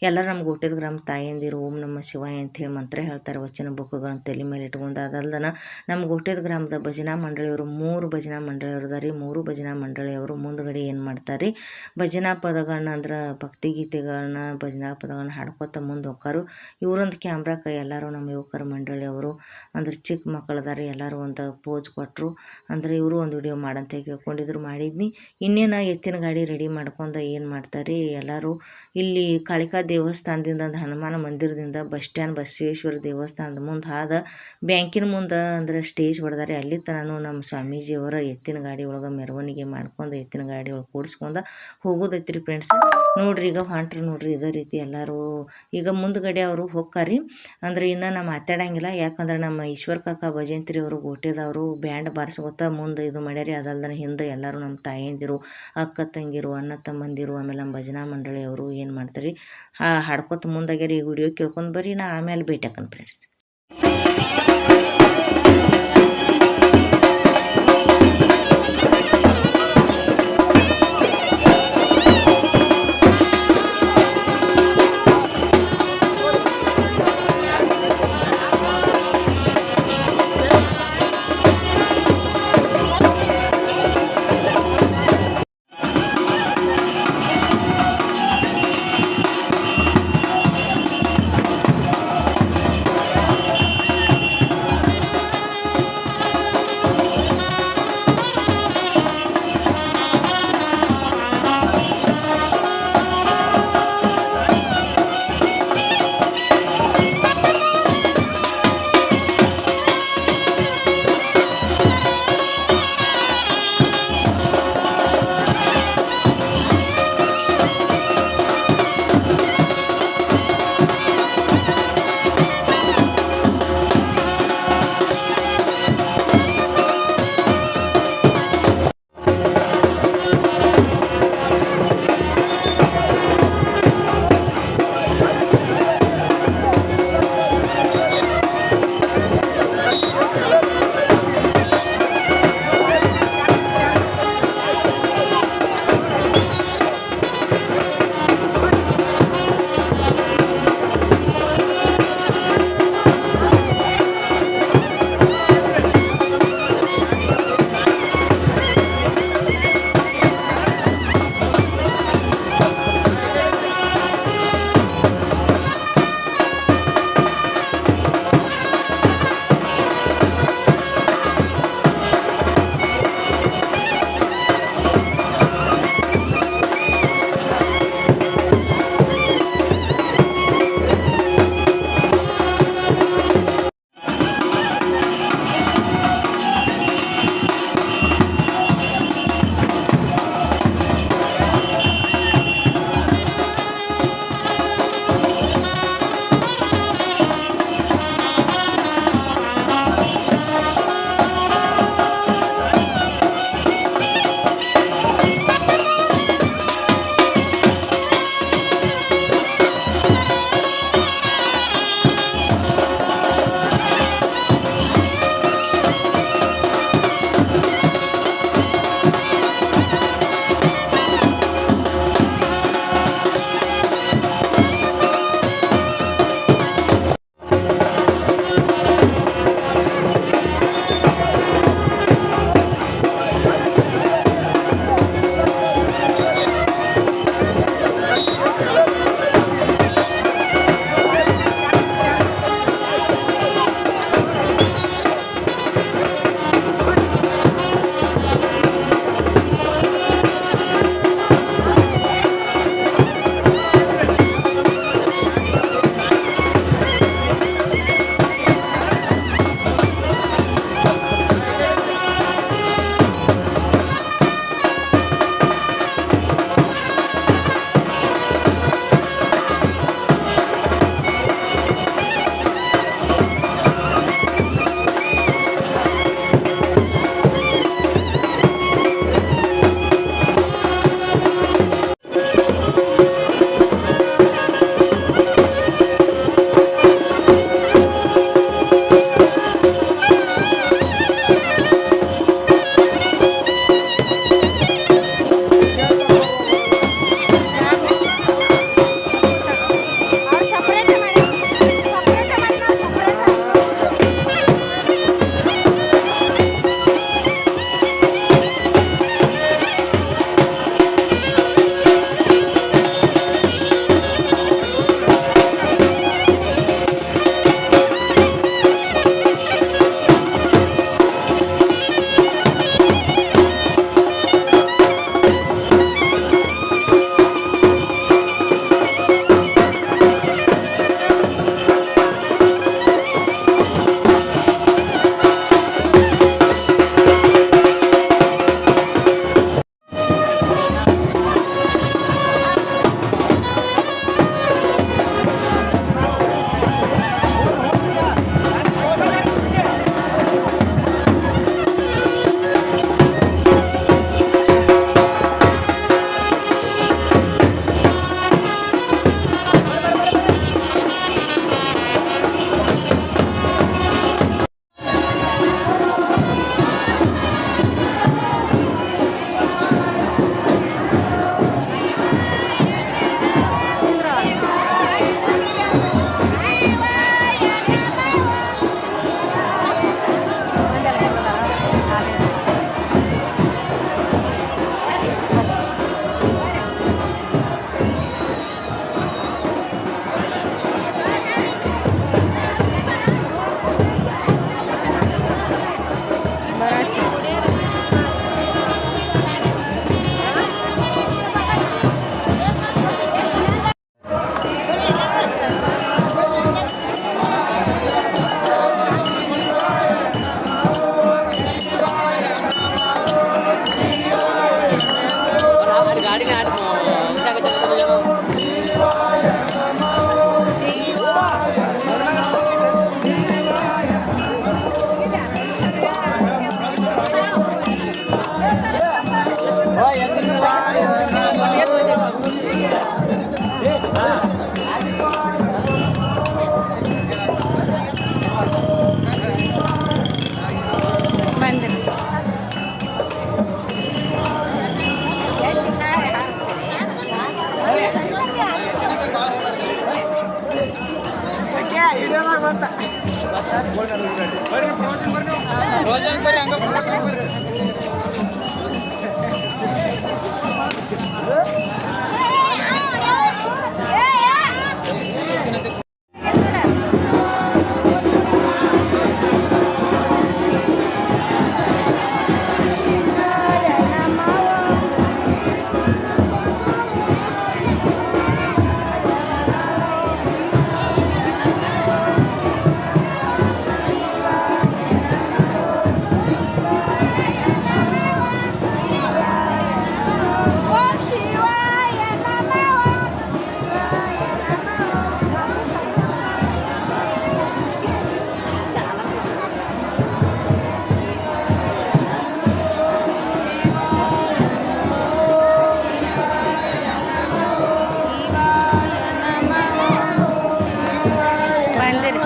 ಎಲ್ಲರೂ ನಮ್ಮ ಗೋಟೆದ ಗ್ರಾಮ ತಾಯಂದಿರು ಓಂ ನಮ ಶಿವಾಯ ಅಂಥೇಳಿ ಮಂತ್ರ ಹೇಳ್ತಾರೆ, ವಚನ ಬುಕ್ಗಳನ್ನು ತಲೆ ಮೇಲೆ ಇಟ್ಕೊಂಡು. ಅದಲ್ದನ ನಮ್ಮ ಗೋಟೆದ ಗ್ರಾಮದ ಭಜನಾ ಮಂಡಳಿಯವರು 3 ಭಜನಾ ಮಂಡಳಿಯವರು ಅದಾರಿ. 3 ಭಜನಾ ಮಂಡಳಿಯವರು ಮುಂದುಗಡೆ ಏನು ಮಾಡ್ತಾರೆ, ಭಜನಾ ಪದಗಳನ್ನ ಅಂದ್ರೆ ಭಕ್ತಿಗೀತೆಗಳನ್ನ ಭಜನಾ ಪದಗಳನ್ನ ಹಾಡ್ಕೊತ ಮುಂದೆ ಹೋಗ್ತಾರು. ಇವರೊಂದು ಕ್ಯಾಮ್ರಾಕ್ಕೆ ಎಲ್ಲರೂ ನಮ್ಮ ಯುವಕರ ಮಂಡಳಿಯವರು ಅಂದ್ರೆ ಚಿಕ್ಕ ಮಕ್ಕಳದಾರಿ ಎಲ್ಲರೂ ಒಂದು ಪೋಸ್ ಕೊಟ್ಟರು. ಅಂದರೆ ಇವರು ಒಂದು ವಿಡಿಯೋ ಮಾಡಂತ ಕೇಳ್ಕೊಂಡಿದ್ರು. ಮಾಡಿದ್ನಿ. ಇನ್ನೇನು ಎತ್ತಿನ ಗಾಡಿ ರೆಡಿ ಮಾಡ್ಕೊಂಡು ಏನು ಮಾಡ್ತಾರೆ ಎಲ್ಲರೂ ಇಲ್ಲಿ ಕಾಳಿಕಾ ದೇವಸ್ಥಾನದಿಂದ ಅಂದ್ರೆ ಹನುಮಾನ ಮಂದಿರದಿಂದ ಬಸ್ ಸ್ಟ್ಯಾಂಡ್ ಬಸವೇಶ್ವರ ದೇವಸ್ಥಾನದ ಮುಂದೆ ಹಾದ ಬ್ಯಾಂಕಿನ ಮುಂದೆ ಅಂದ್ರೆ ಸ್ಟೇಜ್ ಹೊಡೆದಾರೆ. ಅಲ್ಲಿ ತನೂ ನಮ್ಮ ಸ್ವಾಮೀಜಿಯವರ ಎತ್ತಿನ ಗಾಡಿ ಒಳಗೆ ಮೆರವಣಿಗೆ ಮಾಡ್ಕೊಂಡು ಎತ್ತಿನ ಗಾಡಿ ಒಳಗೆ ಕೂಡಿಸ್ಕೊಂಡು ಹೋಗೋದೈತ್ರಿ ಫ್ರೆಂಡ್ಸ್. ನೋಡ್ರಿ ಈಗ ಹೊಂಟ್ರಿ ನೋಡ್ರಿ. ಇದೇ ರೀತಿ ಎಲ್ಲರೂ ಈಗ ಮುಂದ್ಗಡೆ ಅವರು ಹೋಗ್ತಾರಿ. ಅಂದ್ರೆ ಇನ್ನು ನಾವು ಮಾತಾಡಂಗಿಲ್ಲ. ಯಾಕಂದ್ರೆ ನಮ್ಮ ಈಶ್ವರ ಕಾಕ ಭಜಂತ್ರಿ ಅವರು ಗೋಟೆದವರು ಬ್ಯಾಂಡ್ ಬಾರಿಸ್ಕೊತ ಮುಂದೆ ಇದು ಮಾಡ್ಯಾರಿ. ಅದಲ್ದನ ಹಿಂದೆ ಎಲ್ಲರೂ ನಮ್ಮ ತಾಯಂದಿರು ಅಕ್ಕ ತಂಗಿರು ಅಣ್ಣ ತಮ್ಮಂದಿರು ಆಮೇಲೆ ನಮ್ಮ ಭಜನಾ ಮಂಡಳಿಯವರು ಏನು ಮಾಡ್ತಾರೆ ಹಾಡ್ಕೊತ ಮುಂದಾಗ್ಯಾರ. ಈ ವಿಡಿಯೋ ಕೇಳ್ಕೊಂಡು ಬರ್ರಿ. ನಾ ಆಮೇಲೆ ಭೇಟಿ ಹಾಕನ್ ಫ್ರೆಂಡ್ಸ್. ಬಂದಿರಿ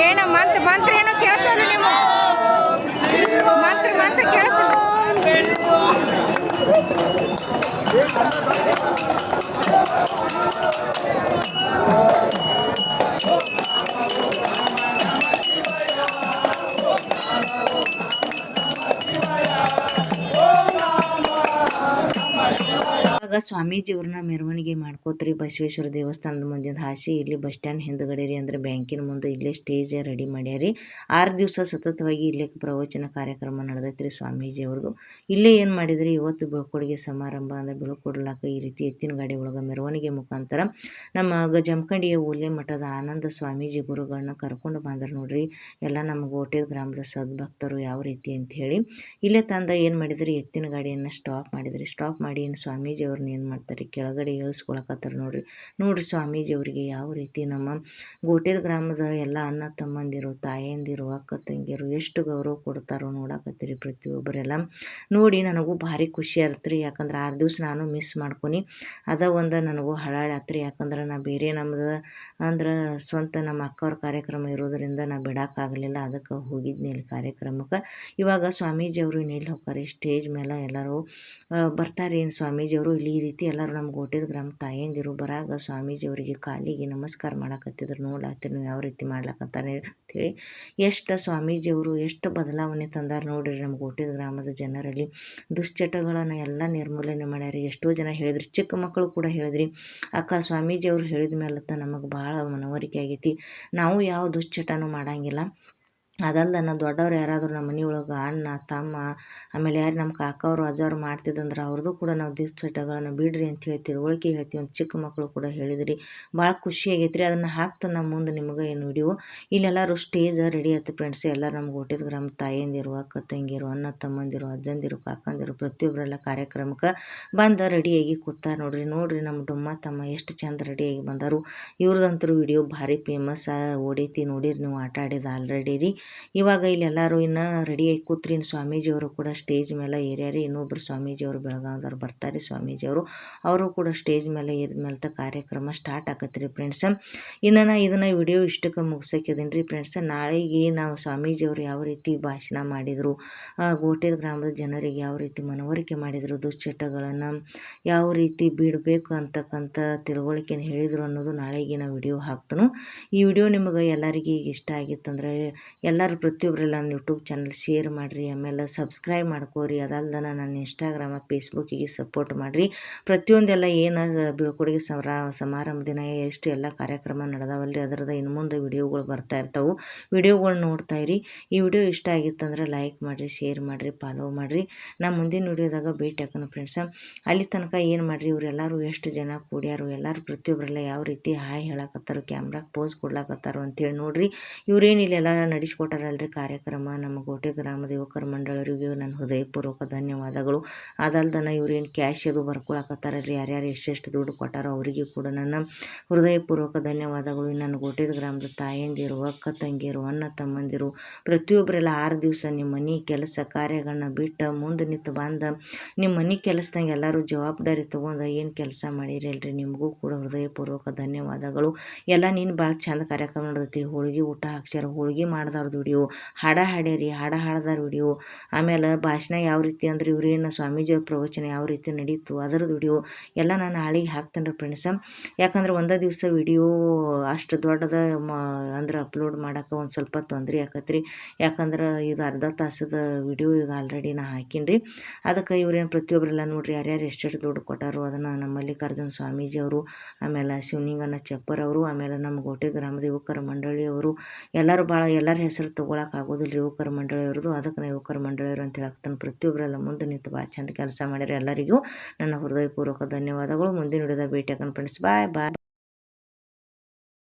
ಏನ ಮಂತ್ರ ಏನೋ ಕೇಳಿಸಲ್ಲ ನೀವು ಮಂತ್ರ ಕೇಳಿಸಲ್ಲ ಆಗ ಸ್ವಾಮೀಜಿಯವ್ರನ್ನ ಮೆರವಣಿಗೆ ಮಾಡ್ಕೋತ್ರಿ ಬಸವೇಶ್ವರ ದೇವಸ್ಥಾನದ ಮುಂದಿನ ಹಾಸಿ ಇಲ್ಲಿ ಬಸ್ ಸ್ಟ್ಯಾಂಡ್ ಹಿಂದ್ಗಡೆ ರೀ ಅಂದರೆ ಬ್ಯಾಂಕಿನ ಮುಂದೆ ಇಲ್ಲೇ ಸ್ಟೇಜ್ ರೆಡಿ ಮಾಡ್ಯಾರಿ 6 ದಿವಸ ಸತತವಾಗಿ ಇಲ್ಲೇ ಪ್ರವಚನ ಕಾರ್ಯಕ್ರಮ ನಡೆದೈತ್ರಿ ಸ್ವಾಮೀಜಿಯವ್ರದ್ದು. ಇಲ್ಲೇ ಏನು ಮಾಡಿದ್ರಿ ಇವತ್ತು ಬೀಳ್ಕೊಡುಗೆ ಸಮಾರಂಭ ಅಂದರೆ ಬೀಳ್ಕೊಡ್ಲಾಕ ಈ ರೀತಿ ಎತ್ತಿನ ಗಾಡಿ ಒಳಗೆ ಮೆರವಣಿಗೆ ಮುಖಾಂತರ ನಮ್ಮ ಜಮಖಂಡಿಯ ಓಲೆ ಮಠದ ಆನಂದ ಸ್ವಾಮೀಜಿ ಗುರುಗಳನ್ನ ಕರ್ಕೊಂಡು ಬಂದ್ರೆ ನೋಡ್ರಿ ಎಲ್ಲ ನಮ್ಮ ಗೋಟೆ ಗ್ರಾಮದ ಸದ್ಭಕ್ತರು ಯಾವ ರೀತಿ ಅಂತ ಹೇಳಿ ಇಲ್ಲೇ ತಂದ ಏನು ಮಾಡಿದ್ರಿ ಎತ್ತಿನ ಗಾಡಿಯನ್ನು ಸ್ಟಾಪ್ ಮಾಡಿದ್ರಿ. ಸ್ಟಾಪ್ ಮಾಡಿ ಏನು ಸ್ವಾಮೀಜಿಯವ್ರನ್ನ ಏನು ಮಾಡ್ತಾರೆ ಕೆಳಗಡೆ ಇಳಿಸ್ಕೊಳಕತ್ತಾರೆ ನೋಡ್ರಿ ಸ್ವಾಮೀಜಿಯವರಿಗೆ ಯಾವ ರೀತಿ ನಮ್ಮ ಗೋಟೆದ ಗ್ರಾಮದ ಎಲ್ಲ ಅಣ್ಣ ತಮ್ಮಂದಿರು ತಾಯಂದಿರು ಅಕ್ಕ ತಂಗಿಯರು ಎಷ್ಟು ಗೌರವ ಕೊಡ್ತಾರೋ ನೋಡಕತ್ತೀರಿ ಪ್ರತಿಯೊಬ್ಬರೆಲ್ಲ ನೋಡಿ ನನಗೂ ಭಾರಿ ಖುಷಿ ಆಯ್ತು. ಯಾಕಂದ್ರೆ 6 ದಿವಸ ನಾನು ಮಿಸ್ ಮಾಡ್ಕೊನಿ ಒಂದು ನನಗೂ ಹಳಾಳಿ ಆತ್ರಿ. ಯಾಕಂದ್ರೆ ನಾ ಬೇರೆ ನಮ್ಮದು ಅಂದ್ರೆ ಸ್ವಂತ ನಮ್ಮ ಅಕ್ಕವ್ರ ಕಾರ್ಯಕ್ರಮ ಇರೋದರಿಂದ ನಾ ಬಿಡೋಕ್ಕಾಗಲಿಲ್ಲ, ಅದಕ್ಕೆ ಹೋಗಿದ್ನಿ ಇಲ್ಲಿ ಕಾರ್ಯಕ್ರಮಕ್ಕೆ. ಇವಾಗ ಸ್ವಾಮೀಜಿಯವರು ಇನ್ನೆಲ್ಲಿ ಹೋಗ್ತಾರೆ ಸ್ಟೇಜ್ ಮೇಲೆ ಎಲ್ಲರೂ ಬರ್ತಾರೆ. ಏನು ಸ್ವಾಮೀಜಿಯವರು ಇಲ್ಲಿ ಈ ರೀತಿ ಎಲ್ಲರೂ ನಮ್ಮ ಗೋಟೆದ ಗ್ರಾಮ ತಾಯಂದಿರು ಬರಾಗ ಸ್ವಾಮೀಜಿಯವರಿಗೆ ಕಾಲಿಗೆ ನಮಸ್ಕಾರ ಮಾಡಕತ್ತಿದ್ರು. ನೋಡ್ಲಾತ್ತೀರಿ ನೀವು ಯಾವ ರೀತಿ ಮಾಡ್ಲಕತ್ತಾರೆ ಅಂಥೇಳಿ. ಎಷ್ಟು ಸ್ವಾಮೀಜಿಯವರು ಎಷ್ಟು ಬದಲಾವಣೆ ತಂದಾರ ನೋಡಿರಿ ನಮ್ಮ ಗೋಟೆದ ಗ್ರಾಮದ ಜನರಲ್ಲಿ. ದುಶ್ಚಟಗಳನ್ನು ಎಲ್ಲ ನಿರ್ಮೂಲನೆ ಮಾಡ್ಯಾರಿ. ಎಷ್ಟೋ ಜನ ಹೇಳಿದ್ರಿ, ಚಿಕ್ಕ ಮಕ್ಕಳು ಕೂಡ ಹೇಳಿದ್ರಿ, ಅಕ್ಕ ಸ್ವಾಮೀಜಿಯವರು ಹೇಳಿದ ಮೇಲತ್ತ ನಮಗೆ ಭಾಳ ಮನವರಿಕೆ ಆಗೈತಿ, ನಾವು ಯಾವ ದುಶ್ಚಟನೂ ಮಾಡಂಗಿಲ್ಲ. ಅದಲ್ಲ ನಾ ದೊಡ್ಡವ್ರು ಯಾರಾದರೂ ನಮ್ಮ ಮನೆಯೊಳಗೆ ಅಣ್ಣ ತಮ್ಮ ಆಮೇಲೆ ಯಾರು ನಮ್ಮ ಕಾಕವರು ಅಜ್ಜವ್ರು ಮಾಡ್ತಿದ್ದಂದ್ರೆ ಅವ್ರದ್ದು ಕೂಡ ನಾವು ದುಶ್ಚಟಗಳನ್ನು ಬಿಡ್ರಿ ಅಂಥೇಳಿ ತಿಳುವಳಿಕೆ ಹೇಳ್ತೀವಿ ಅಂತ ಚಿಕ್ಕ ಮಕ್ಕಳು ಕೂಡ ಹೇಳಿದ್ರಿ. ಭಾಳ ಖುಷಿ ಆಗೈತೆ ರೀ. ಅದನ್ನು ಹಾಕ್ತಾನೆ ನಮ್ಮ ಮುಂದೆ ನಿಮಗೆ ಏನು ವಿಡಿಯೋ. ಇಲ್ಲೆಲ್ಲರೂ ಸ್ಟೇಜ್ ರೆಡಿ ಆಯ್ತು ಫ್ರೆಂಡ್ಸ್. ಎಲ್ಲರೂ ನಮ್ಮ ಗೋಟೆದ ಗ್ರಾಮ ತಾಯಂದಿರು, ಅಕ್ಕ ತಂಗಿರು, ಅಣ್ಣ ತಮ್ಮಂದಿರು, ಅಜ್ಜಂದಿರು, ಕಾಕಂದಿರು ಪ್ರತಿಯೊಬ್ಬರೆಲ್ಲ ಕಾರ್ಯಕ್ರಮಕ್ಕೆ ಬಂದು ರೆಡಿಯಾಗಿ ಕೂತಾರೆ ನೋಡ್ರಿ ನಮ್ಮ ಡುಮ್ಮ ತಮ್ಮ ಎಷ್ಟು ಚಂದ ರೆಡಿಯಾಗಿ ಬಂದರು. ಇವ್ರದಂತರೂ ವಿಡಿಯೋ ಭಾರಿ ಫೇಮಸ್ ಓಡೈತಿ ನೋಡಿರಿ ನೀವು, ಆಟ ಆಡಿದ ಆಲ್ರೆಡಿ ರೀ. ಇವಾಗ ಇಲ್ಲೆಲ್ಲರೂ ಇನ್ನು ರೆಡಿಯಾಗಿ ಕೂತ್ರಿ. ಇನ್ನು ಸ್ವಾಮೀಜಿಯವರು ಕೂಡ ಸ್ಟೇಜ್ ಮೇಲೆ ಏರ್ಯಾರಿ. ಇನ್ನೊಬ್ಬರು ಸ್ವಾಮೀಜಿಯವರು ಬೆಳಗಾವ್ದವ್ರು ಬರ್ತಾರೆ ಸ್ವಾಮೀಜಿಯವರು, ಅವರು ಕೂಡ ಸ್ಟೇಜ್ ಮೇಲೆ ಏರಿದ ಮೇಲೆ ಕಾರ್ಯಕ್ರಮ ಸ್ಟಾರ್ಟ್ ಆಕತ್ರಿ ಫ್ರೆಂಡ್ಸ್. ಇನ್ನು ನಾ ಇದನ್ನು ವಿಡಿಯೋ ಇಷ್ಟಕ್ಕೆ ಮುಗಿಸೋಕಿದ್ದೀನಿ ರೀ ಫ್ರೆಂಡ್ಸ್. ನಾಳೆಗೆ ನಾವು ಸ್ವಾಮೀಜಿಯವರು ಯಾವ ರೀತಿ ಭಾಷಣ ಮಾಡಿದರು, ಗೋಟೆದ ಗ್ರಾಮದ ಜನರಿಗೆ ಯಾವ ರೀತಿ ಮನವರಿಕೆ ಮಾಡಿದರು, ದುಶ್ಚಟಗಳನ್ನು ಯಾವ ರೀತಿ ಬಿಡಬೇಕು ಅಂತಕ್ಕಂಥ ತಿಳುವಳಿಕೆನ ಹೇಳಿದರು ಅನ್ನೋದು ನಾಳೆಗೆ ನಾವು ವಿಡಿಯೋ ಹಾಕ್ತನು. ಈ ವಿಡಿಯೋ ನಿಮಗೆ ಎಲ್ಲರಿಗೆ ಇಷ್ಟ ಆಗಿತ್ತಂದರೆ ಎಲ್ಲರೂ ಪ್ರತಿಯೊಬ್ಬರೆಲ್ಲ ನನ್ನ ಯೂಟ್ಯೂಬ್ ಚಾನಲ್ ಶೇರ್ ಮಾಡಿರಿ, ಆಮೇಲೆ ಸಬ್ಸ್ಕ್ರೈಬ್ ಮಾಡ್ಕೋರಿ. ಅದಲ್ದ ನನ್ನ ಇನ್ಸ್ಟಾಗ್ರಾಮ ಫೇಸ್ಬುಕ್ಕಿಗೆ ಸಪೋರ್ಟ್ ಮಾಡಿರಿ. ಪ್ರತಿಯೊಂದೆಲ್ಲ ಏನು ಬೀಳ್ಕೊಡುಗೆ ಸಮಾರಂಭ ದಿನ ಎಷ್ಟು ಎಲ್ಲ ಕಾರ್ಯಕ್ರಮ ನಡೆದಾವಲ್ರಿ, ಅದರದ ಇನ್ನು ಮುಂದೆ ವಿಡಿಯೋಗಳು ಬರ್ತಾ ಇರ್ತಾವೆ. ವಿಡಿಯೋಗಳು ನೋಡ್ತಾ ಇರಿ. ಈ ವಿಡಿಯೋ ಇಷ್ಟ ಆಗಿತ್ತಂದ್ರೆ ಲೈಕ್ ಮಾಡಿರಿ, ಶೇರ್ ಮಾಡಿರಿ, ಫಾಲೋ ಮಾಡಿರಿ. ನಾ ಮುಂದಿನ ವಿಡಿಯೋದಾಗ ಭೇಟಿ ಹಾಕೋಣ ಫ್ರೆಂಡ್ಸ. ಅಲ್ಲಿ ತನಕ ಏನು ಮಾಡಿರಿ, ಇವರೆಲ್ಲರೂ ಎಷ್ಟು ಜನ ಕೂಡ್ಯಾರು, ಎಲ್ಲರೂ ಪ್ರತಿಯೊಬ್ಬರೆಲ್ಲ ಯಾವ ರೀತಿ ಹಾಯ್ ಹೇಳಕತ್ತಾರೋ, ಕ್ಯಾಮ್ರಾಗೆ ಪೋಸ್ ಕೊಡ್ಲಾಕತ್ತಾರೋ ಅಂತೇಳಿ ನೋಡಿರಿ. ಇವರೇನಿಲ್ಲೆಲ್ಲ ನಡೆಸ್ಕೊಟ್ಟಾರಲ್ರಿ ಕಾರ್ಯಕ್ರಮ. ನಮ್ಮ ಗೋಟೆ ಗ್ರಾಮದ ಯುವಕರ ಮಂಡಳರಿಗೆ ನನ್ನ ಹೃದಯಪೂರ್ವಕ ಧನ್ಯವಾದಗಳು. ಅದಲ್ದನ ಇವ್ರೇನು ಕ್ಯಾಶ್ ಅದು ಬರ್ಕೊಳಕತ್ತಾರಲ್ರಿ, ಯಾರ್ಯಾರು ಎಷ್ಟೆಷ್ಟು ದುಡ್ಡು ಕೊಟ್ಟಾರೋ ಅವರಿಗೆ ಕೂಡ ನನ್ನ ಹೃದಯಪೂರ್ವಕ ಧನ್ಯವಾದಗಳು. ನನ್ನ ಗೋಟೆದ ಗ್ರಾಮದ ತಾಯಂದಿರು, ಅಕ್ಕ ತಂಗಿಯರು, ಅಣ್ಣ ತಮ್ಮಂದಿರು ಪ್ರತಿಯೊಬ್ಬರೆಲ್ಲ 6 ದಿವಸ ನಿಮ್ಮ ಮನೆ ಕೆಲಸ ಕಾರ್ಯಗಳನ್ನ ಬಿಟ್ಟು ಮುಂದೆ ನಿಂತು ಬಂದ ನಿಮ್ಮ ಮನೆ ಕೆಲಸದಂಗೆ ಎಲ್ಲರೂ ಜವಾಬ್ದಾರಿ ತೊಗೊಂಡು ಏನು ಕೆಲಸ ಮಾಡಿರಲ್ರಿ, ನಿಮಗೂ ಕೂಡ ಹೃದಯಪೂರ್ವಕ ಧನ್ಯವಾದಗಳು. ಎಲ್ಲ ನೀನು ಭಾಳ ಚಂದ ಕಾರ್ಯಕ್ರಮ ನಡೆದೈತಿ. ಹೋಳಿಗೆ ಊಟ ಹಾಕ್ಸ್ಯಾರ, ಹೋಳಿಗೆ ಮಾಡ್ದವ್ರದ್ದು ವಿಡಿಯೋ, ಹಾಡ ಹಾಡ್ಯಾರಿ, ಹಾಡ ಹಾಡ್ದಾರ ವಿಡಿಯೋ, ಆಮೇಲೆ ಭಾಷಣ ಯಾವ ರೀತಿ ಅಂದ್ರೆ ಇವ್ರೇನು ಸ್ವಾಮೀಜಿಯವ್ರ ಪ್ರವಚನ ಯಾವ ರೀತಿ ನಡೀತು ಅದರದ್ದು ವಿಡಿಯೋ ಎಲ್ಲ ನಾನು ನಾಳೆಗೆ ಹಾಕ್ತೇನೆ ರೀ ಫ್ರೆಂಡ್ಸ. ಯಾಕಂದ್ರೆ ಒಂದೇ ದಿವಸ ವಿಡಿಯೋ ಅಷ್ಟು ದೊಡ್ಡದ ಅಂದ್ರೆ ಅಪ್ಲೋಡ್ ಮಾಡೋಕೆ ಒಂದು ಸ್ವಲ್ಪ ತೊಂದರೆ ಆಕತ್ರಿ. ಯಾಕಂದ್ರೆ ಇದು ಅರ್ಧ ತಾಸದ ವಿಡಿಯೋ ಈಗ ಆಲ್ರೆಡಿ ನಾ ಹಾಕೀನಿ ರೀ. ಅದಕ್ಕೆ ಇವ್ರೇನು ಪ್ರತಿಯೊಬ್ಬರೆಲ್ಲ ನೋಡ್ರಿ ಯಾರ್ಯಾರು ಎಷ್ಟೆಷ್ಟು ದುಡ್ಡು ಕೊಟ್ಟಾರೋ ಅದನ್ನು ನಮ್ಮ ಮಲ್ಲಿಕಾರ್ಜುನ ಸ್ವಾಮೀಜಿಯವರು, ಆಮೇಲೆ ಶಿವಲಿಂಗನ ಚಪ್ಪರ್ ಅವರು, ಆಮೇಲೆ ನಮ್ಮ ಗೋಟೆ ಗ್ರಾಮದ ಯುವಕರ ಮಂಡಳಿಯವರು ಎಲ್ಲರೂ ಎಲ್ಲರ ಹೆಸರು ತೊಗೊಳಕ್ಕೆ ಆಗೋದಿಲ್ಲ ರೀ ಯುವಕರ ಮಂಡಳಿಯವ್ರದ್ದು. ಅದಕ್ಕೆ ನಾನು ಯುವಕರ ಮಂಡಳಿಯವರು ಅಂತ ಹೇಳಾಕ್ತಾನೆ. ಪ್ರತಿಯೊಬ್ಬರೆಲ್ಲ ಮುಂದೆ ನಿಂತು ಭಾಳ ಚಂದ ಕೆಲಸ ಮಾಡ್ಯಾರ. ಎಲ್ಲರಿಗೂ ನನ್ನ ಹೃದಯಪೂರ್ವಕ ಧನ್ಯವಾದಗಳು. ಮುಂದಿನ ವಿಡಿಯೋದಾಗ ಭೇಟಿ ಹಾಕೋಣ ಫ್ರೆಂಡ್ಸ್. ಬಾಯ್.